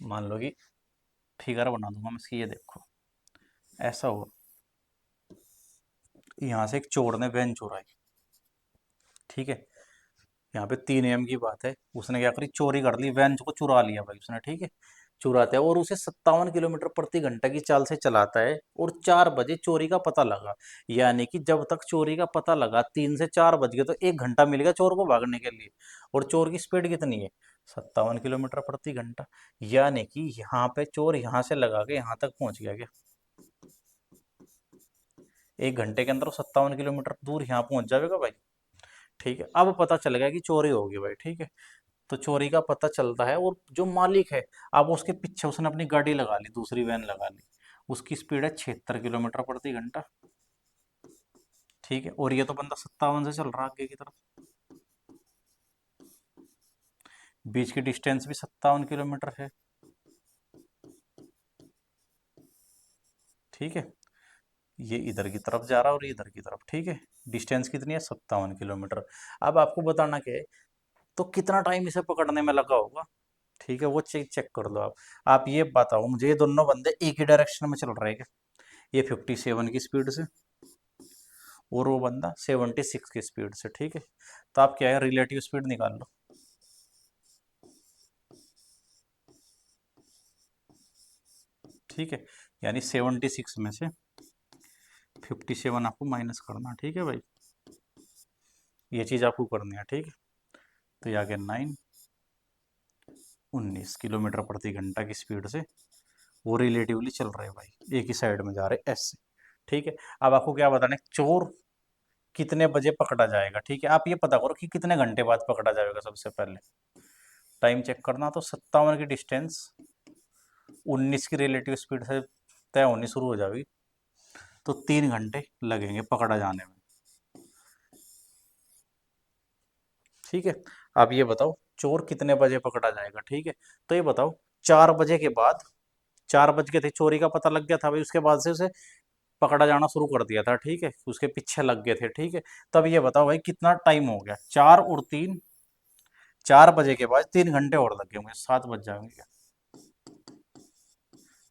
मान लो कि फिगर बना दूंगा मैं इसकी, ये देखो। ऐसा हो, यहाँ से एक चोर ने वैन चुराई। ठीक है, यहाँ पे 3 AM की बात है। उसने क्या करी, चोरी कर ली, वैन को चुरा लिया भाई उसने। ठीक है, चुराता है और उसे 57 किलोमीटर प्रति घंटा की चाल से चलाता है, और 4 बजे चोरी का पता लगा। यानी कि जब तक चोरी का पता लगा 3 से 4 बज गए, तो 1 घंटा मिल गया चोर को भागने के लिए। और चोर की स्पीड कितनी है, 57 किलोमीटर प्रति घंटा। यानी कि यहाँ पे चोर यहाँ से लगा के यहाँ तक पहुंच गया क्या, 1 घंटे के अंदर वो 57 किलोमीटर दूर यहाँ पहुंच जाएगा भाई। ठीक है, अब पता चल गया कि चोरी होगी भाई। ठीक है, तो चोरी का पता चलता है, और जो मालिक है, अब उसके पीछे उसने अपनी गाड़ी लगा ली, दूसरी वैन लगा ली। उसकी स्पीड है 76 किलोमीटर प्रति घंटा। ठीक है, और ये तो बंदा 57 से चल रहा है आगे की तरफ। बीच की डिस्टेंस भी 57 किलोमीटर है। ठीक है, ये इधर की तरफ जा रहा है और ये इधर की तरफ। ठीक है, डिस्टेंस कितनी है, 57 किलोमीटर। अब आपको बताना क्या है, तो कितना टाइम इसे पकड़ने में लगा होगा। ठीक है, वो चेक चेक कर लो आप। आप ये बताओ मुझे, ये दोनों बंदे एक ही डायरेक्शन में चल रहे हैं क्या, ये 57 की स्पीड से, और वो बंदा 76 की स्पीड से। ठीक है, तो आप क्या है, रिलेटिव स्पीड निकाल लो। ठीक है, यानी 76 में से 57 आपको माइनस करना। ठीक है भाई, ये चीज़ आपको करनी है। ठीक है, तो ये आ गया 19 किलोमीटर प्रति घंटा की स्पीड से वो रिलेटिवली चल रहे हैं भाई, एक ही साइड में जा रहे ऐसे। ठीक है, अब आपको क्या बताना है, चोर कितने बजे पकड़ा जाएगा। ठीक है, आप ये पता करो कि कितने घंटे बाद पकड़ा जाएगा। सबसे पहले टाइम चेक करना, तो 57 की डिस्टेंस 19 की रिलेटिव स्पीड से तय होनी शुरू हो जाएगी, तो 3 घंटे लगेंगे पकड़ा जाने में। ठीक है, अब ये बताओ चोर कितने बजे पकड़ा जाएगा। ठीक है, तो ये बताओ 4 बजे के बाद, 4 बज के थे, चोरी का पता लग गया था भाई, उसके बाद से उसे पकड़ा जाना शुरू कर दिया था। ठीक है, उसके पीछे लग गए थे। ठीक है, तब ये बताओ भाई कितना टाइम हो गया, 4 और 3, 4 बजे के बाद 3 घंटे और लग गए होंगे, 7 बज जाएंगे क्या,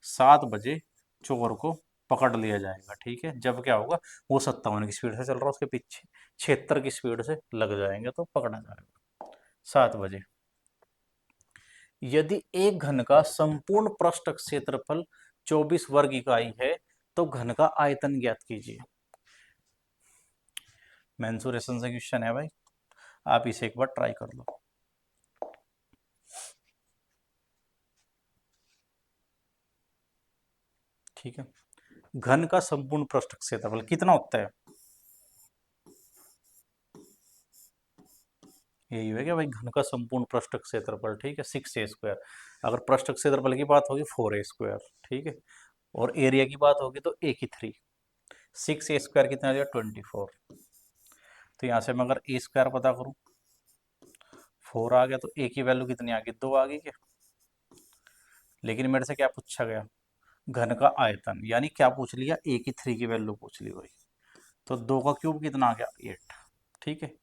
7 बजे चोर को पकड़ लिया जाएगा। ठीक है, जब क्या होगा, वो 57 की स्पीड से चल रहा है, उसके पीछे 76 की स्पीड से लग जाएंगे, तो पकड़ा जाएगा 7 बजे। यदि एक घन का संपूर्ण पृष्ठ क्षेत्रफल 24 वर्ग इकाई है, तो घन का आयतन ज्ञात कीजिए। मेंसुरेशन से क्वेश्चन है भाई, आप इसे एक बार ट्राई कर लो। ठीक है, घन का संपूर्ण पृष्ठ क्षेत्रफल कितना होता है, यही है क्या भाई, घन का संपूर्ण पृष्ठ क्षेत्रफल। ठीक है, 6a²। अगर पृष्ठ क्षेत्रफल की बात होगी 4a²। ठीक है, और एरिया की बात होगी तो ए की 3। 6a² कितना आ गया, 24। तो यहाँ से मैं अगर a² पता करूँ, 4 आ गया, तो ए की वैल्यू कितनी आ गई, 2 आ गई क्या। लेकिन मेरे से क्या पूछा गया, घन का आयतन, यानी क्या पूछ लिया, ए की 3 की वैल्यू पूछ ली भाई। तो 2 का क्यूब कितना आ गया, 8। ठीक है,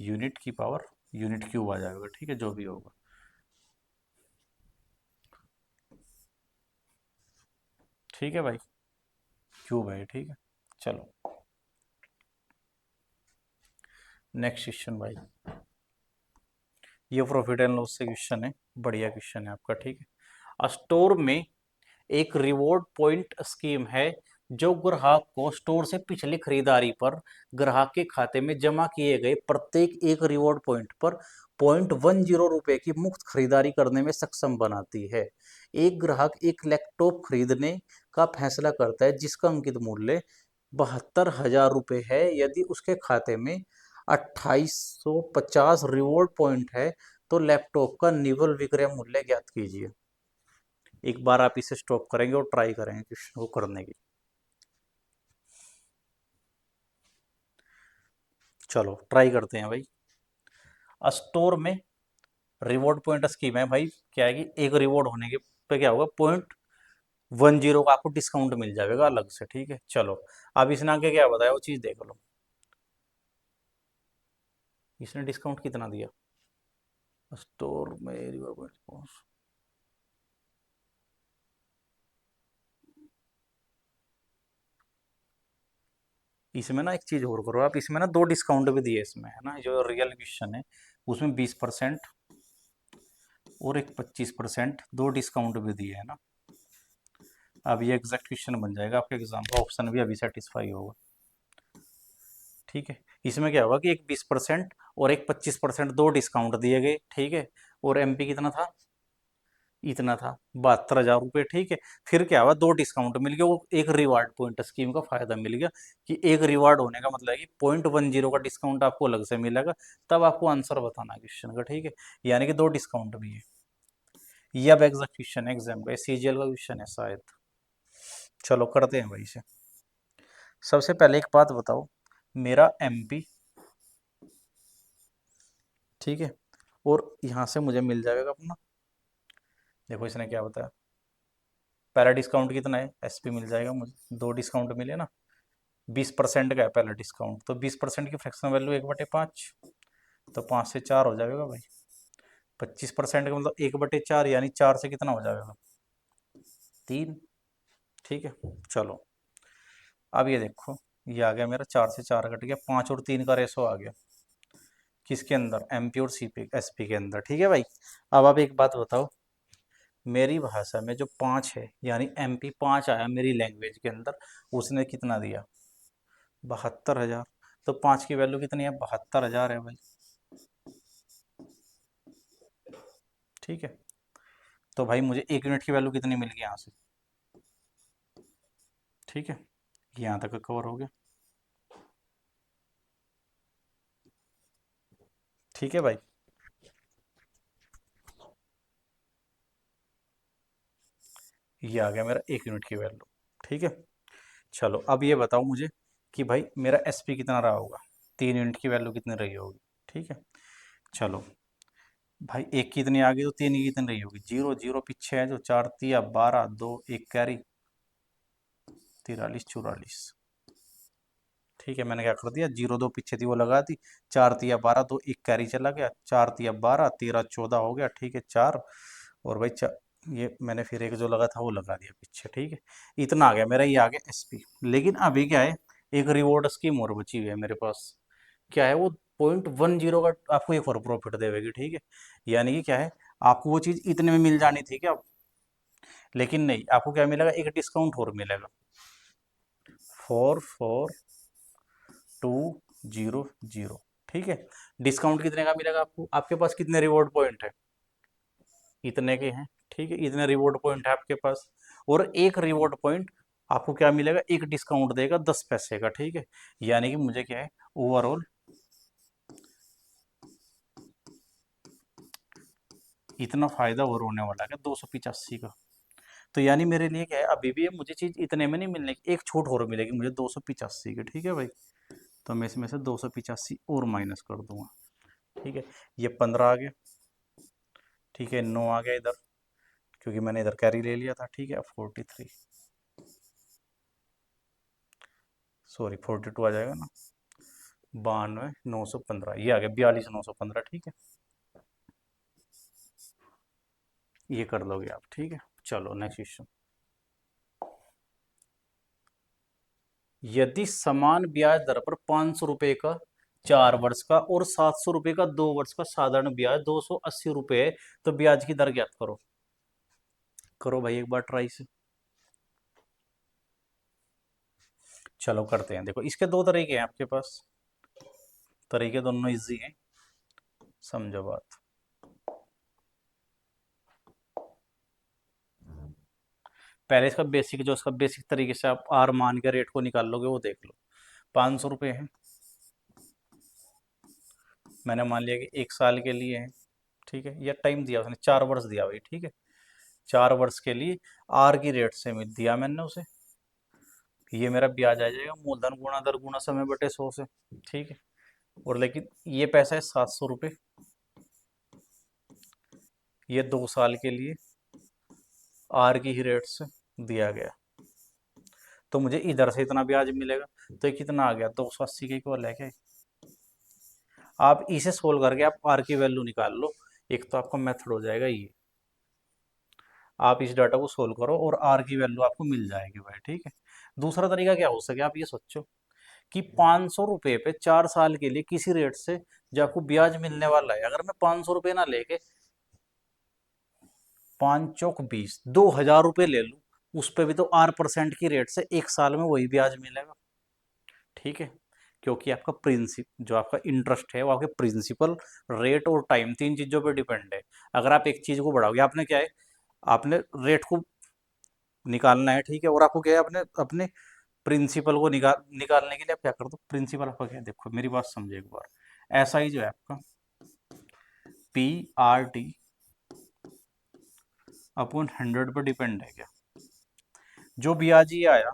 यूनिट की पावर यूनिट क्यूब आ जाएगा। ठीक है, जो भी होगा। ठीक है भाई, क्यूब है। ठीक है, चलो नेक्स्ट क्वेश्चन भाई, ये प्रॉफिट एंड लॉस से क्वेश्चन है, बढ़िया क्वेश्चन है आपका। ठीक है, स्टोर में एक रिवॉर्ड पॉइंट स्कीम है, जो ग्राहक को स्टोर से पिछली खरीदारी पर ग्राहक के खाते में जमा किए गए प्रत्येक एक रिवॉर्ड पॉइंट पर 0.10 रुपए की मुफ्त खरीदारी करने में सक्षम बनाती है। एक ग्राहक एक लैपटॉप खरीदने का फैसला करता है जिसका अंकित मूल्य 72,000 रुपये है। यदि उसके खाते में 2850 रिवॉर्ड पॉइंट है, तो लैपटॉप का निवल विक्रय मूल्य ज्ञात कीजिए। एक बार आप इसे स्टॉप करेंगे और ट्राई करेंगे क्वेश्चन को करने की। चलो ट्राई करते हैं भाई। स्टोर में रिवॉर्ड पॉइंट स्कीम है भाई, क्या है कि एक रिवॉर्ड होने के पे क्या होगा, 0.10 का आपको डिस्काउंट मिल जाएगा अलग से, ठीक है। चलो, अब इसने आगे क्या बताया वो चीज़ देख लो। इसने डिस्काउंट कितना दिया, स्टोर में रिवॉर्ड पॉइंट, इसमें ना एक चीज़ और करो आप, इसमें ना दो डिस्काउंट भी दिए इसमें, है ना, जो रियल क्वेश्चन है उसमें 20% और एक 25% दो डिस्काउंट भी दिए है ना। अब ये एग्जैक्ट क्वेश्चन बन जाएगा आपके एग्जाम का, ऑप्शन भी अभी सेटिस्फाई होगा, ठीक है। इसमें क्या होगा कि एक 20% और एक 25% दो डिस्काउंट दिए गए, ठीक है। और एमपी कितना था, इतना था 72,000 रुपये, ठीक है। फिर क्या हुआ, दो डिस्काउंट मिल गया, वो एक रिवार्ड पॉइंट स्कीम का फायदा मिल गया, कि एक रिवार्ड होने का मतलब है कि 0.10 का डिस्काउंट आपको अलग से मिलेगा, तब आपको आंसर बताना है क्वेश्चन का, ठीक है। यानी कि दो डिस्काउंट भी है। ये अब एग्जैक्ट क्वेश्चन है एग्जाम का, सीजीएल का क्वेश्चन है शायद। चलो करते हैं भाई से। सबसे पहले एक बात बताओ, मेरा एमपी, ठीक है, और यहाँ से मुझे मिल जाएगा अपना, देखो इसने क्या बताया, पहला डिस्काउंट कितना है, एसपी मिल जाएगा मुझे, दो डिस्काउंट मिले ना, 20% का है पहला डिस्काउंट, तो 20% की फ्रैक्शनल वैल्यू 1/5, तो 5 से 4 हो जाएगा भाई। 25% का मतलब 1/4, यानी 4 से कितना हो जाएगा, 3, ठीक है। चलो, अब ये देखो, ये आ गया मेरा, 4 से 4 कट गया, 5 और 3 का रेशो आ गया, किसके अंदर, एमपी और सीपी एसपी के अंदर, ठीक है भाई। अब आप एक बात बताओ, मेरी भाषा में जो 5 है, यानी एमपी 5 आया मेरी लैंग्वेज के अंदर, उसने कितना दिया, 72,000। तो 5 की वैल्यू कितनी है, 72,000 है भाई, ठीक है। तो भाई मुझे 1 यूनिट की वैल्यू कितनी मिल गई यहाँ से, ठीक है, यहाँ तक कवर हो गया, ठीक है भाई। ये आ गया मेरा 1 यूनिट की वैल्यू, ठीक है। चलो, अब ये बताओ मुझे कि भाई मेरा एसपी कितना रहा होगा, 3 यूनिट की वैल्यू कितनी रही होगी, ठीक है। चलो भाई, एक की इतनी आ गई तो तीन की कितनी रही होगी, जीरो जीरो पीछे है जो, 4 तिया 12, 2 1 कैरी, 43 44, ठीक है। मैंने क्या कर दिया, जीरो दो पीछे थी वो लगा दी, 4 तिया 12, 2 1 कैरी चला गया, 4 तिया 12, 13 14 हो गया, ठीक है, 4, और भाई ये मैंने फिर एक जो लगा था वो लगा दिया पीछे, ठीक है। इतना आ गया मेरा, ये आ गया एसपी। लेकिन अभी क्या है, एक रिवॉर्ड स्कीम और बची हुई है मेरे पास, क्या है वो, 0.10 का आपको एक और प्रॉफिट देगी, ठीक है। यानी कि क्या है, आपको वो चीज़ इतने में मिल जानी थी क्या, लेकिन नहीं, आपको क्या मिलेगा, एक डिस्काउंट और मिलेगा, 44,200, ठीक है। डिस्काउंट कितने का मिलेगा आपको, आपके पास कितने रिवॉर्ड पॉइंट है, इतने के हैं, ठीक है, इतने रिवॉर्ड पॉइंट है आपके पास। और एक रिवॉर्ड पॉइंट आपको क्या मिलेगा, एक डिस्काउंट देगा 10 पैसे का, ठीक है। यानी कि मुझे क्या है, ओवरऑल इतना फायदा और होने वाला है 285 का। तो यानी मेरे लिए क्या है, अभी भी मुझे चीज़ इतने में नहीं मिलने की, एक छूट और मिलेगी मुझे 285 की, ठीक है भाई। तो मैं इसमें से 285 और माइनस कर दूंगा, ठीक है। ये 15 आ गया, ठीक है, 9 आ गया इधर, क्योंकि मैंने इधर कैरी ले लिया था, ठीक है। 43, सॉरी 42 आ जाएगा ना, 92,915, ये आ गया 42,915, ठीक है। ये कर लोगे आप, ठीक है। चलो नेक्स्ट क्वेश्चन, यदि समान ब्याज दर पर 500 रुपये का 4 वर्ष का और 700 रुपये का 2 वर्ष का साधारण ब्याज 280 रुपये है, तो ब्याज की दर ज्ञात करो। करो भाई एक बार ट्राई से। चलो करते हैं, देखो इसके दो तरीके हैं आपके पास, तरीके दोनों इजी हैं, समझो बात। पहले इसका बेसिक, जो इसका बेसिक तरीके से आप आर मान के रेट को निकाल लोगे वो देख लो। 500 रुपये है, मैंने मान लिया कि 1 साल के लिए है, ठीक है। यह टाइम दिया उसने, 4 वर्ष दिया भाई, ठीक है। 4 वर्ष के लिए आर की रेट से दिया मैंने उसे, ये मेरा ब्याज आ जाएगा मूलधन गुणा दर गुणा समय बटे 100 से, ठीक है। और लेकिन ये पैसा है 700 रुपये, ये 2 साल के लिए आर की ही रेट से दिया गया, तो मुझे इधर से इतना ब्याज मिलेगा। तो ये कितना आ गया, 280 के इक्वल है क्या? आप इसे सोल्व करके आप आर की वैल्यू निकाल लो। एक तो आपका मेथड हो जाएगा ये, आप इस डाटा को सोल्व करो और आर की वैल्यू आपको मिल जाएगी भाई, ठीक है। दूसरा तरीका क्या हो सके, आप ये सोचो कि 500 रुपये पे 4 साल के लिए किसी रेट से जो आपको ब्याज मिलने वाला है, अगर मैं 500 रुपये ना लेके 5 चौक 20 2000 रुपये ले लूँ, उस पर भी तो 8% की रेट से 1 साल में वही ब्याज मिलेगा, ठीक है। क्योंकि आपका प्रिंसिप जो आपका इंटरेस्ट है वो आपके प्रिंसिपल, रेट और टाइम, तीन चीज़ों पर डिपेंड है। अगर आप एक चीज़ को बढ़ाओगे, आपने क्या है, आपने रेट को निकालना है, ठीक है, और आपको क्या है, अपने अपने प्रिंसिपल को निकालने के लिए आप क्या कर दो, प्रिंसिपल आपका क्या है, देखो मेरी बात समझे एक बार। ऐसा ही जो है आपका PRT अपॉन 100 पर डिपेंड है क्या? जो ब्याज ये आया,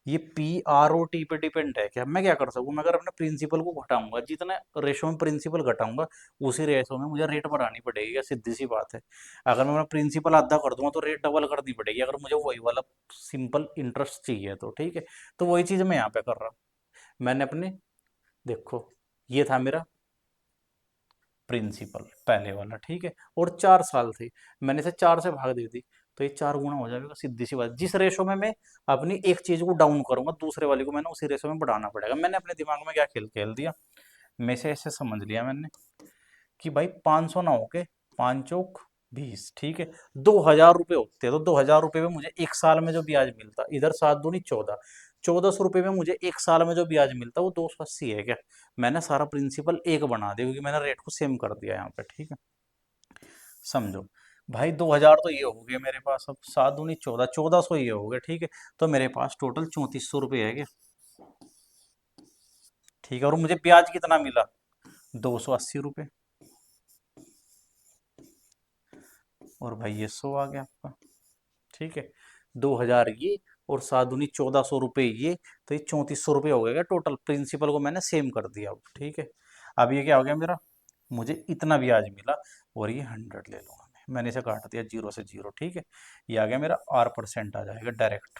ये PROT पे डिपेंड है क्या? मैं क्या कर सकूँ, मैं अगर अपने प्रिंसिपल को घटाऊंगा, जितना रेशो में प्रिंसिपल घटाऊंगा उसी रेशो में मुझे रेट बढ़ानी पड़ेगी, क्या सीधी सी बात है। अगर मैं अपना प्रिंसिपल आधा कर दूंगा तो रेट डबल करनी पड़ेगी, अगर मुझे वही वाला सिंपल इंटरेस्ट चाहिए तो, ठीक है। तो वही चीज़ मैं यहाँ पे कर रहा हूँ। मैंने अपने, देखो, ये था मेरा प्रिंसिपल पहले वाला, ठीक है, और 4 साल थे, मैंने इसे 4 से भाग दे दी, तो ये 4 गुना हो जाएगा, सीधी सी बात। जिस रेशो में मैं अपनी एक चीज को डाउन करूंगा, दूसरे वाले को मैंने उसी रेशो में बढ़ाना पड़ेगा। मैंने अपने दिमाग में क्या खेल खेल दिया, मैं से ऐसे समझ लिया मैंने कि भाई 500 ना होके 5 चौक 20, ठीक है, 2000 रुपये होते तो 2000 रुपये में मुझे 1 साल में जो ब्याज मिलता, इधर 7 दूनी 14, 1400 रुपये में मुझे 1 साल में जो ब्याज मिलता वो 280 है क्या? मैंने सारा प्रिंसिपल एक बना दिया, क्योंकि मैंने रेट को सेम कर दिया यहाँ पे, ठीक है। समझो भाई, 2000 तो ये हो गए मेरे पास, अब 7 दूनी 14, 1400 ये हो गए, ठीक है। तो मेरे पास टोटल 3400 रुपये है क्या, ठीक है, और मुझे ब्याज कितना मिला, 280 रुपये। और भाई ये 100 आ गया आपका, ठीक है। 2000 ये और 7 दूनी 1400 रुपये ये, तो ये 3400 रुपये हो गया टोटल। प्रिंसिपल को मैंने सेम कर दिया अब, ठीक है। अब ये क्या हो गया मेरा, मुझे इतना ब्याज मिला, और ये 100 ले लूंगा मैंने इसे काट दिया 0 से 0, ठीक है। ये आ गया मेरा R% आ जाएगा डायरेक्ट,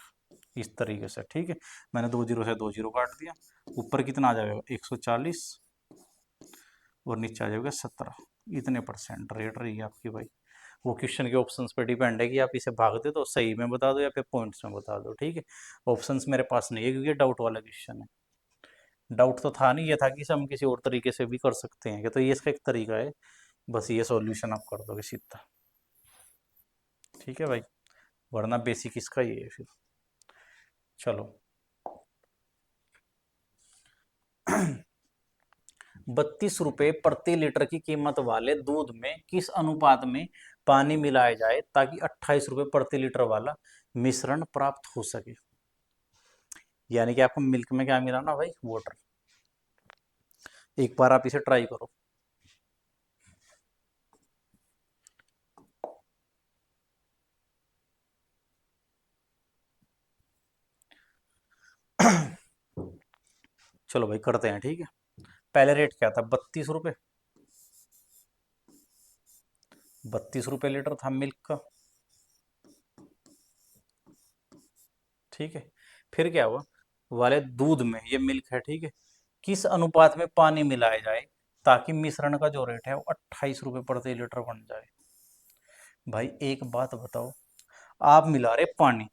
इस तरीके से, ठीक है। मैंने 2 0 से 2 0 काट दिया, ऊपर कितना आ जाएगा 140, और नीचे आ जाएगा 17, इतने परसेंट रेट रही है आपकी भाई। वो क्वेश्चन के ऑप्शंस पे डिपेंड है कि आप इसे भाग दे तो सही में बता दो या फिर पॉइंट्स में बता दो, ठीक है। ऑप्शंस मेरे पास नहीं है क्योंकि डाउट वाला क्वेश्चन है। डाउट तो था नहीं, ये था कि इसे हम किसी और तरीके से भी कर सकते हैं, कि तो ये इसका एक तरीका है, बस ये सॉल्यूशन आप कर दोगे सीधा, ठीक है भाई, वरना बेसिक इसका ये है फिर। चलो 32 रुपये प्रति लीटर की कीमत वाले दूध में किस अनुपात में पानी मिलाया जाए ताकि 28 रुपये प्रति लीटर वाला मिश्रण प्राप्त हो सके? यानी कि आपको मिल्क में क्या मिलाना भाई, वाटर। एक बार आप इसे ट्राई करो। चलो भाई करते हैं, ठीक है। पहले रेट क्या था, 32 रुपये, 32 रुपये लीटर था मिल्क का, ठीक है। फिर क्या हुआ, वाले दूध में, ये मिल्क है, ठीक है, किस अनुपात में पानी मिलाया जाए ताकि मिश्रण का जो रेट है वो 28 रुपये प्रति लीटर बन जाए? भाई एक बात बताओ, आप मिला रहे पानी,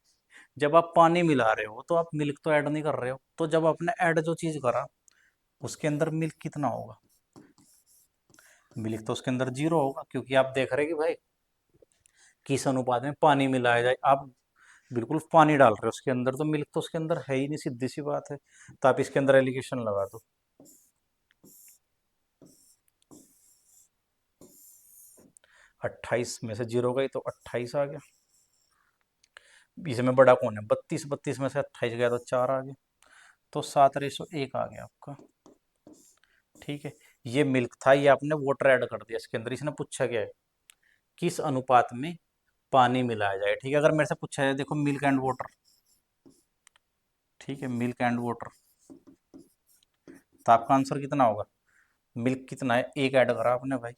जब आप पानी मिला रहे हो तो आप मिल्क तो ऐड नहीं कर रहे हो, तो जब आपने ऐड जो चीज करा उसके अंदर मिल्क कितना होगा, मिल्क तो उसके अंदर 0 होगा, क्योंकि आप देख रहे हैं कि भाई किस अनुपात में पानी मिलाया जाए, आप बिल्कुल पानी डाल रहे हो उसके अंदर, तो मिल्क तो उसके अंदर है ही नहीं, सीधी सी बात है। तो आप इसके अंदर एलिगेशन लगा दो, 28 में से 0 गई तो 28 आ गया, इसमें बड़ा कौन है, 32, 32 में से 28 गया तो 4 आ गया, तो 7:1 आ गया आपका, ठीक है। ये मिल्क था, ये आपने वाटर ऐड कर दिया इसके अंदर, इसने पूछा क्या है, किस अनुपात में पानी मिलाया जाए, ठीक है। अगर मेरे से पूछा जाए, देखो मिल्क एंड वाटर, ठीक है, मिल्क एंड वाटर, तो आपका आंसर कितना होगा, मिल्क कितना है, 1 ऐड करा आपने भाई,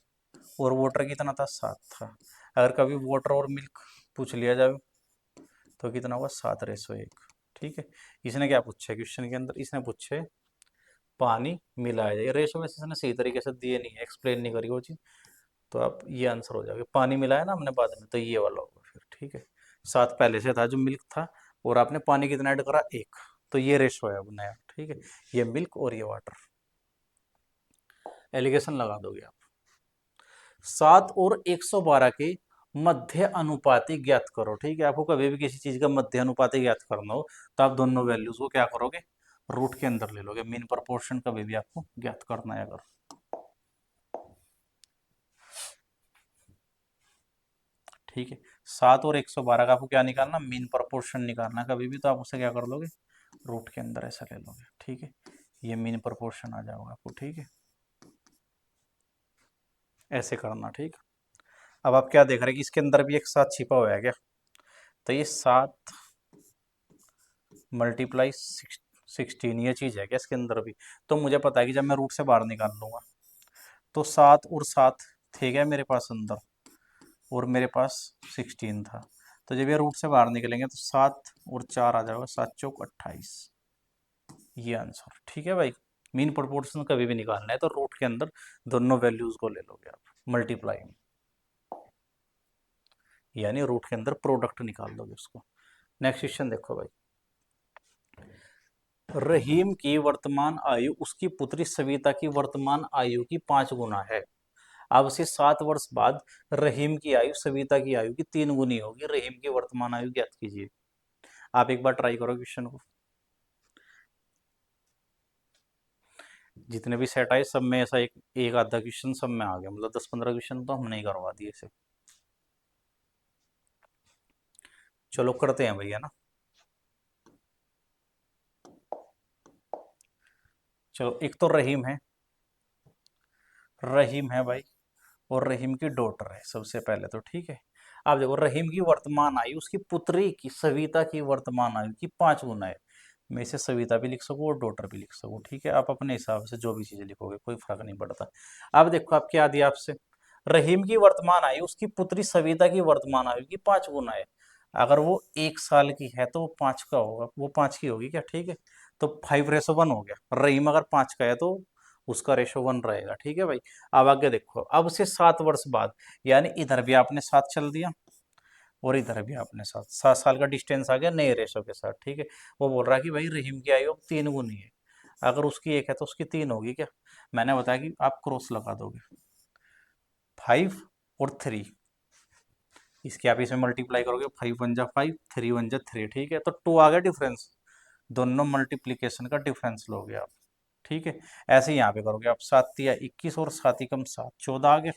और वाटर कितना था, 7 था। अगर कभी वाटर और मिल्क पूछ लिया जाए तो कितना होगा, 7:1। ठीक है। इसने क्या पूछा है क्वेश्चन के अंदर, इसने पूछे पानी मिलाया जाए, रेशो में इसने सही तरीके से दिए नहीं है, एक्सप्लेन नहीं करी वो चीज़। तो आप ये आंसर हो जाएगा, पानी मिलाया ना हमने बाद में, तो ये वाला होगा फिर। ठीक है। 7 पहले से था जो मिल्क था, और आपने पानी कितना ऐड करा, 1। तो ये रेशो है अब नया। ठीक है। ये मिल्क और ये वाटर, एलिगेशन लगा दोगे आप। 7 और 112 के मध्य अनुपाती ज्ञात करो। ठीक है। आपको कभी भी किसी चीज का मध्य अनुपाती ज्ञात करना हो तो आप दोनों वैल्यूज को क्या करोगे, रूट के अंदर ले लोगे। मीन प्रोपोर्शन कभी भी आपको ज्ञात करना है अगर। ठीक है। 7 और 112 का आपको क्या निकालना, मीन प्रोपोर्शन निकालना कभी भी, तो आप उसे क्या कर लोगे, रूट के अंदर ऐसा ले लोगे। ठीक है। ये मीन प्रोपोर्शन आ जाएगा आपको। ठीक है। ऐसे करना। ठीक। अब आप क्या देख रहे हैं कि इसके अंदर भी एक 7 छिपा हुआ है क्या, तो ये 7 मल्टीप्लाई 16, ये चीज़ है क्या इसके अंदर भी। तो मुझे पता है कि जब मैं रूट से बाहर निकाल लूंगा तो 7 और 7 थे क्या मेरे पास अंदर, और मेरे पास 16 था। तो जब ये रूट से बाहर निकलेंगे तो 7 और 4 आ जाएगा, 7 चौक 28। ये आंसर। ठीक है भाई। मीन प्रोपोर्शन कभी भी निकालना है तो रूट के अंदर दोनों वैल्यूज को ले लोगे आप मल्टीप्लाई में, यानी रूट के अंदर प्रोडक्ट निकाल दोगे उसको। नेक्स्ट क्वेश्चन देखो भाई। रहीम की वर्तमान आयु उसकी पुत्री सविता की वर्तमान आयु की 5 गुना है। अब से 7 वर्ष बाद रहीम की आयु सविता की आयु की 3 गुनी होगी। रहीम की वर्तमान आयु ज्ञात कीजिए। आप एक बार ट्राई करो क्वेश्चन को। जितने भी सेट आए सब में ऐसा एक एक आधा क्वेश्चन सब में आ गया, मतलब 10-15 क्वेश्चन तो हमने ही करवा दिए इसे। चलो करते हैं भैया ना। चलो एक तो रहीम है भाई, और रहीम की डॉटर है सबसे पहले तो। ठीक है। आप देखो रहीम की वर्तमान आयु उसकी पुत्री की सविता की वर्तमान आयु की 5 गुना है। मैं इसे सविता भी लिख सकूँ और डॉटर भी लिख सकूँ। ठीक है। आप अपने हिसाब से जो भी चीजें लिखोगे कोई फर्क नहीं पड़ता। अब देखो आप क्या दिया आपसे, रहीम की वर्तमान आयु उसकी पुत्री सविता की वर्तमान आयु की 5 गुना है। अगर वो 1 साल की है तो वो 5 का होगा, वो 5 की होगी क्या। ठीक है। तो 5:1 हो गया। रहीम अगर 5 का है तो उसका रेशो 1 रहेगा। ठीक है भाई। अब आगे देखो, अब से 7 वर्ष बाद, यानी इधर भी आपने 7 चल दिया और इधर भी आपने 7 7 साल का डिस्टेंस आ गया नए रेशो के साथ। ठीक है। वो बोल रहा है कि भाई रहीम की आयु अब 3 गुनी है। अगर उसकी 1 है तो उसकी 3 होगी क्या। मैंने बताया कि आप क्रॉस लगा दोगे 5 और 3, इसके आप इसमें मल्टीप्लाई करोगे, 5 1 जा 5, 3 1 जा 3। ठीक है। तो 2 आ गया डिफरेंस, दोनों मल्टीप्लीकेशन का डिफरेंस लोगे आप। ठीक है। ऐसे ही यहाँ पे करोगे आप, 7 या 21 और 7 एकम 7, 14 आ गया,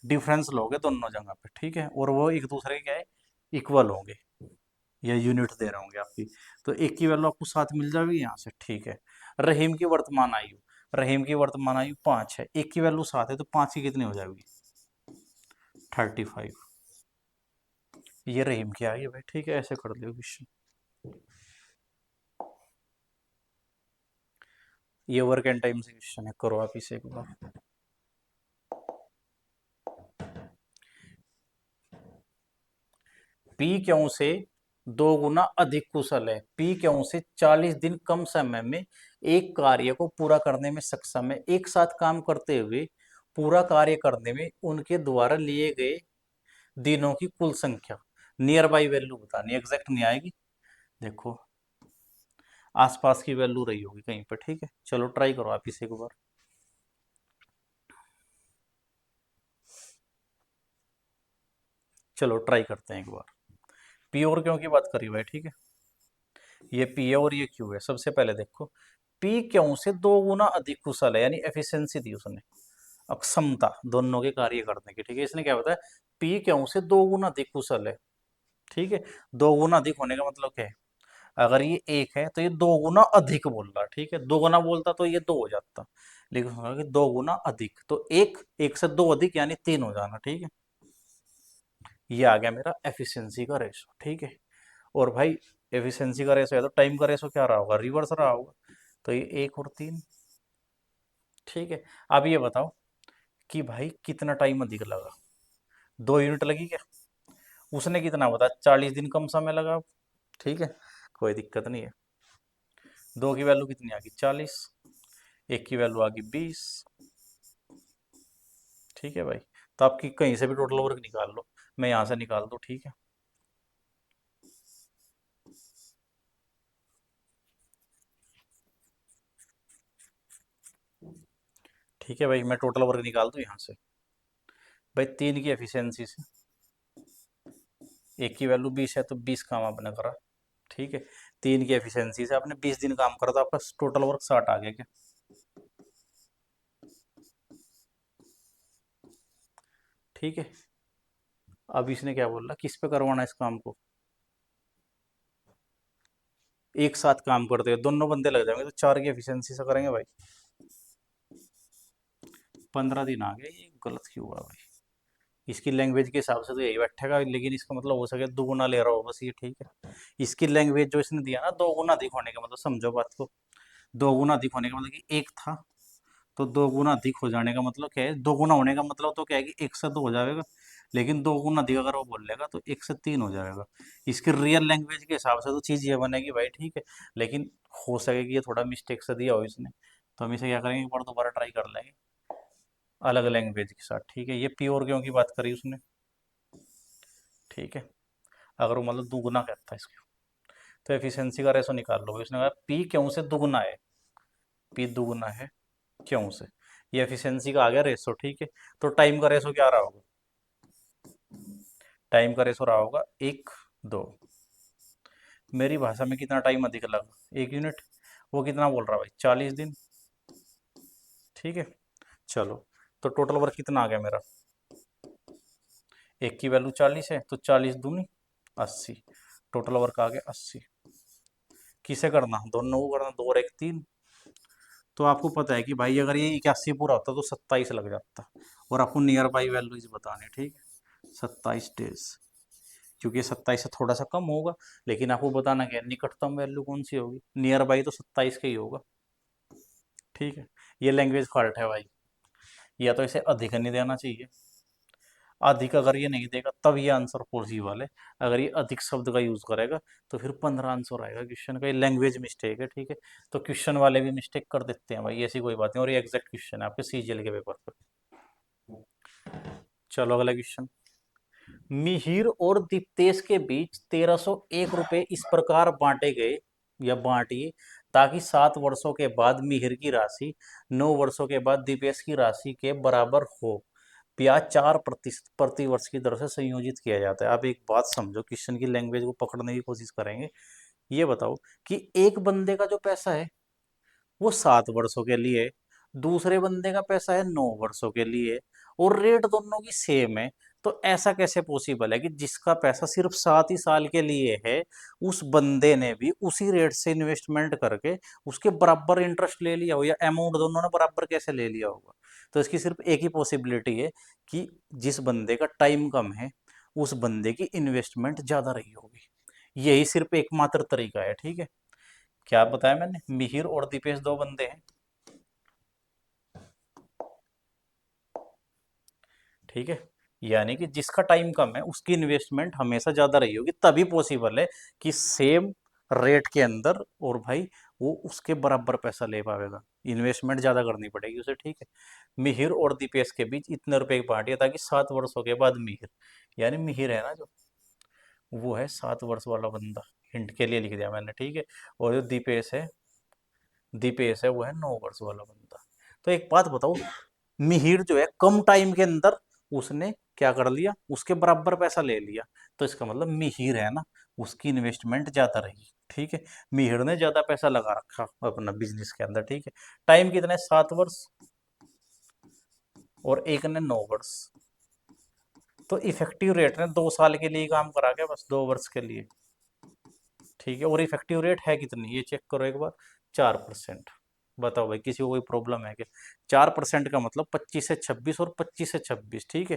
डिफरेंस लोगे दोनों जगह पे। ठीक है। और वो एक दूसरे के क्या है, इक्वल होंगे या यूनिट दे रहे होंगे आपकी। तो एक की वैल्यू आपको 7 मिल जाएगी यहाँ से। ठीक है। रहीम की वर्तमान आयु 5 है, एक की वैल्यू 7 है, तो 5 की कितनी हो जाएगी, 35। ये रहीम की आई है भाई। ठीक है। ऐसे कर लियो क्वेश्चन। ये वर्क एंड टाइम से क्वेश्चन है, करो आप इसे एक बार। पी क्यों से 2 गुना अधिक कुशल है। पी क्यों से 40 दिन कम समय में एक कार्य को पूरा करने में सक्षम है। एक साथ काम करते हुए पूरा कार्य करने में उनके द्वारा लिए गए दिनों की कुल संख्या। नियर बाई वैल्यू बतानी, एग्जैक्ट नहीं आएगी। देखो आसपास की वैल्यू रही होगी कहीं पर। ठीक है। चलो ट्राई करो आप इसे एक बार। चलो ट्राई करते हैं एक बार। पी और क्यों की बात करी भाई। ठीक है। ये पी है और ये क्यू है। सबसे पहले देखो, पी क्यों से 2 गुना अधिक कुशल है, यानी एफिशिएंसी दी उसने, अक्षमता दोनों के कार्य करने की। ठीक है। इसने क्या बताया, पी क्यों से 2 गुना अधिक कुशल है। ठीक है। 2 गुना अधिक होने का मतलब क्या है, अगर ये 1 है तो ये 2 गुना अधिक बोल रहा है। ठीक है। 2 गुना बोलता तो ये 2 हो जाता, लेकिन उसने कहा कि 2 गुना अधिक, तो एक एक से 2 अधिक यानी 3 हो जाना। ठीक है। ये आ गया मेरा एफिशिएंसी का रेशो। ठीक है। और भाई एफिशिएंसी का रेशो है तो टाइम का रेशो क्या रहा होगा, रिवर्स रहा होगा। तो ये 1 और 3। ठीक है। अब ये बताओ कि भाई कितना टाइम अधिक लगा, 2 यूनिट लगी क्या? उसने कितना बताया, 40 दिन कम समय लगा। ठीक है, कोई दिक्कत नहीं है। दो की वैल्यू कितनी आ गई, 40। एक की वैल्यू आ गई 20। ठीक है भाई। तो आपकी कहीं से भी टोटल वर्क निकाल लो, मैं यहाँ से निकाल दूँ, ठीक है। ठीक है भाई, मैं टोटल वर्क निकाल दूँ यहाँ से। भाई 3 की एफिशिएंसी से, एक की वैल्यू 20 है तो 20 काम आपने करा। ठीक है, 3 की एफिशिएंसी से आपने 20 दिन काम करा तो आपका टोटल वर्क 60 आ गया क्या? ठीक है। अब इसने क्या बोला, किस पे करवाना है इस काम को? एक साथ काम करते हैं दोनों बंदे लग जाएंगे तो 4 की एफिशिएंसी से करेंगे भाई। 15 दिन आ गए, ये गलत क्यों हुआ भाई? इसकी लैंग्वेज के हिसाब से तो यही बैठेगा, लेकिन इसका मतलब हो सके दोगुना ले रहा हो बस, ये ठीक है। इसकी लैंग्वेज जो इसने दिया ना, दोगुना अधिक होने का मतलब, समझो बात को। दोगुना अधिक होने का मतलब कि एक था, तो दो गुना अधिक हो जाने का मतलब क्या है, दो गुना होने का मतलब तो क्या है कि एक से दो हो जाएगा। लेकिन दो गुना अधिक अगर वो बोलेगा तो एक से तीन हो जाएगा। इसकी रियल लैंग्वेज के हिसाब से तो चीज़ ये बनेगी भाई, ठीक है। लेकिन हो सके कि ये थोड़ा मिस्टेक से दिया हो इसने, तो हम इसे क्या करेंगे, एक बार दोबारा ट्राई कर लेंगे अलग लैंग्वेज के साथ। ठीक है, ये प्योर क्यों की बात करी उसने। ठीक है, अगर वो मतलब दुगुना कहता है इसको, तो एफिशिएंसी का रेशो निकाल लो। उसने कहा पी क्यों से दुगुना है, पी दुगुना है क्यों से, ये एफिशिएंसी का आ गया रेशो। ठीक है, तो टाइम का रेशो क्या रहा होगा, टाइम का रेशो रहा होगा 1:2। मेरी भाषा में कितना टाइम अधिक लगा, 1 यूनिट। वो कितना बोल रहा है भाई, 40 दिन। ठीक है, चलो। तो टोटल वर्क कितना आ गया मेरा, एक की वैल्यू 40 है तो 40 दूनी 80। टोटल वर्क आ गया 80। किसे करना, दोनों को करना, 2 और 1 3। तो आपको पता है कि भाई अगर ये 81 पूरा होता तो 27 लग जाता। और आपको नियर बाई वैल्यूज बताने, ठीक है, 27 डेज। क्योंकि 27 से थोड़ा सा कम होगा, लेकिन आपको बताना क्या है, निकटतम वैल्यू कौन सी होगी, नियर बाई तो 27 का ही होगा। ठीक है, ये लैंग्वेज फॉल्ट है भाई, या तो इसे अधिक नहीं देना चाहिए। अधिक अगर ये नहीं देगा तब ये आंसर पॉसिबल है। अगर ये अधिक शब्द का यूज करेगा तो फिर 15 आंसर आएगा क्वेश्चन का। ये लैंग्वेज मिस्टेक है, ठीक है। तो क्वेश्चन वाले भी मिस्टेक कर देते हैं भाई, ऐसी कोई बात नहीं। और ये एग्जैक्ट क्वेश्चन है आपके सीजीएल के पेपर पर। चलो अगला क्वेश्चन। मिहिर और दीप्तेश के बीच 1301 रुपए इस प्रकार बांटे गए या बांटिए ताकि 7 वर्षों के बाद मिहिर की राशि 9 वर्षों के बाद दीपेश की राशि के बराबर हो। ब्याज 4% प्रति वर्ष की दर से संयोजित किया जाता है। आप एक बात समझो, क्वेश्चन की लैंग्वेज को पकड़ने की कोशिश करेंगे। ये बताओ कि एक बंदे का जो पैसा है वो 7 वर्षों के लिए, दूसरे बंदे का पैसा है 9 वर्षों के लिए, और रेट दोनों की सेम है। तो ऐसा कैसे पॉसिबल है कि जिसका पैसा सिर्फ 7 ही साल के लिए है, उस बंदे ने भी उसी रेट से इन्वेस्टमेंट करके उसके बराबर इंटरेस्ट ले लिया हो, या अमाउंट दोनों ने बराबर कैसे ले लिया होगा? तो इसकी सिर्फ एक ही पॉसिबिलिटी है कि जिस बंदे का टाइम कम है उस बंदे की इन्वेस्टमेंट ज्यादा रही होगी। यही सिर्फ एकमात्र तरीका है, ठीक है। क्या बताया मैंने, मिहिर और दीपेश दो बंदे हैं, ठीक है। यानी कि जिसका टाइम कम है उसकी इन्वेस्टमेंट हमेशा ज्यादा रही होगी, तभी पॉसिबल है कि सेम रेट के अंदर, और भाई वो उसके बराबर पैसा ले पाएगा। इन्वेस्टमेंट ज्यादा करनी पड़ेगी उसे, ठीक है। मिहिर और दीपेश के बीच इतने रुपए की पार्टी है ताकि 7 वर्षों के बाद मिहिर, यानी मिहिर है ना जो, वो है 7 वर्ष वाला बंदा। हिंट के लिए लिख दिया मैंने, ठीक है। और जो दीपेश है, दीपेश है वो है 9 वर्ष वाला बंदा। तो एक बात बताओ, मिहिर जो है कम टाइम के अंदर उसने क्या कर लिया, उसके बराबर पैसा ले लिया। तो इसका मतलब मिहिर है ना, उसकी इन्वेस्टमेंट ज्यादा रही, ठीक है। मिहिर ने ज्यादा पैसा लगा रखा अपना बिजनेस के अंदर, ठीक है। टाइम कितना है, 7 वर्ष, और एक ने 9 वर्ष। तो इफेक्टिव रेट ने 2 साल के लिए काम करा के, बस 2 वर्ष के लिए, ठीक है। और इफेक्टिव रेट है कितनी, ये चेक करो एक बार, 4%। बताओ भाई, किसी को कोई प्रॉब्लम है क्या? 4% का मतलब 25 से 26 और 25 से 26, ठीक है।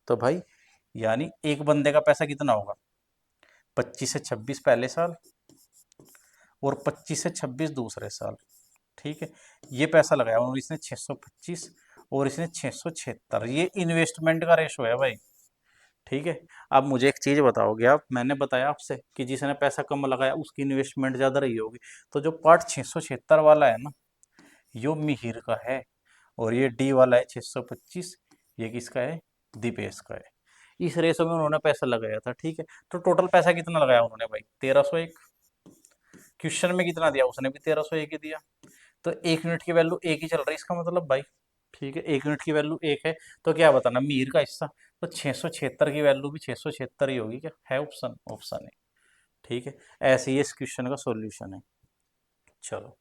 तो भाई यानी एक बंदे का पैसा कितना होगा, 25 से 26 पहले साल, और 25 से 26 दूसरे साल, ठीक है। ये पैसा लगाया और इसने 625, और इसने 676, ये इन्वेस्टमेंट का रेशो है भाई। ठीक है। अब मुझे एक चीज़ बताओगे आप, मैंने बताया आपसे कि जिसने पैसा कम लगाया उसकी इन्वेस्टमेंट ज़्यादा रही होगी। तो जो पार्ट 676 वाला है ना, यो मिहिर का है, और ये डी वाला है 625, ये किसका है, दीपेश का है। इस रेशो में उन्होंने पैसा लगाया था, ठीक है। तो टोटल पैसा कितना लगाया उन्होंने भाई, 1301। क्वेश्चन में कितना दिया, उसने भी 1301 ही दिया। तो 1 यूनिट की वैल्यू एक ही चल रही है इसका मतलब भाई, ठीक है। 1 यूनिट की वैल्यू एक है, तो क्या बताना, मीर का हिस्सा। तो 676 की वैल्यू भी 676 ही होगी, क्या है ऑप्शन, ऑप्शन है, ठीक है। ऐसे ही इस क्वेश्चन का सॉल्यूशन है। चलो,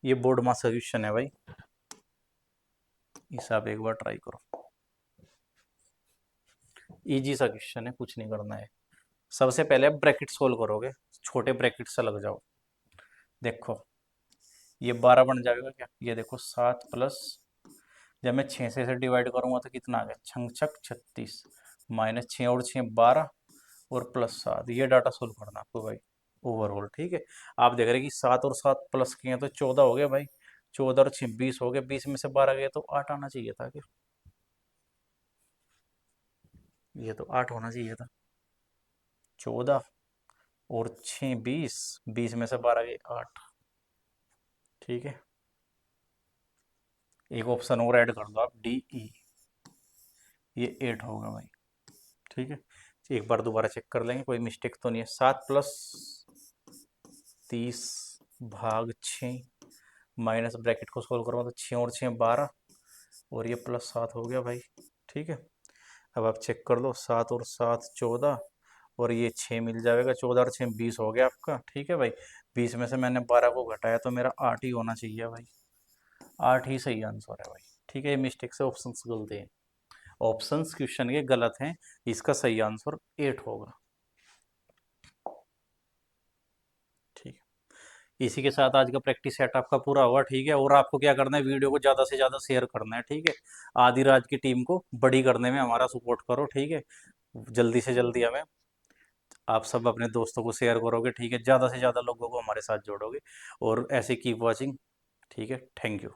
ये बोर्ड मास सॉल्यूशन है भाई, इसे आप एक बार ट्राई करो। इजी सा क्वेश्चन है, कुछ नहीं करना है। सबसे पहले आप ब्रैकेट सोल्व करोगे, छोटे ब्रैकेट से लग जाओ। देखो, ये 12 बन जाएगा क्या, ये देखो 7 प्लस, जब मैं 6 से डिवाइड करूंगा तो कितना आ गया, छंग छक 36, माइनस 6 और 6 12, और प्लस 7। ये डाटा सोल्व करना आपको भाई, ओवरऑल, ठीक है। आप देख रहे हैं कि 7 और 7 प्लस किए तो 14 हो गए भाई, 14 और 6 20 हो गए, 20 में से 12 गए तो 8 आना चाहिए था, क्या ये तो 8 होना चाहिए था। 14 और 6 20, 20 में से 12 गए 8, ठीक है। एक ऑप्शन और ऐड कर दो आप, डी ई, ये 8 होगा भाई, ठीक है। एक बार दोबारा चेक कर लेंगे, कोई मिस्टेक तो नहीं है। 7 प्लस 30 भाग 6, माइनस ब्रैकेट को सोल्व करो तो 6 और 6 12, और ये प्लस 7 हो गया भाई, ठीक है। अब आप चेक कर लो, 7 और 7 14, और ये 6 मिल जाएगा, 14 और 6 20 हो गया आपका, ठीक है भाई। 20 में से मैंने 12 को घटाया तो मेरा 8 ही होना चाहिए भाई, 8 ही सही आंसर है भाई, ठीक है। ये मिस्टेक से ऑप्शंस गलत हैं, ऑप्शंस क्वेश्चन के गलत हैं, इसका सही आंसर 8 होगा, ठीक है। इसी के साथ आज का प्रैक्टिस सेट आपका पूरा हुआ, ठीक है। और आपको क्या करना है, वीडियो को ज़्यादा से ज़्यादा शेयर करना है, ठीक है। आदि राज की टीम को बड़ी करने में हमारा सपोर्ट करो, ठीक है। जल्दी से जल्दी हमें, आप सब अपने दोस्तों को शेयर करोगे, ठीक है, ज़्यादा से ज़्यादा लोगों को हमारे साथ जोड़ोगे, और ऐसे कीप वॉचिंग, ठीक है। Thank you.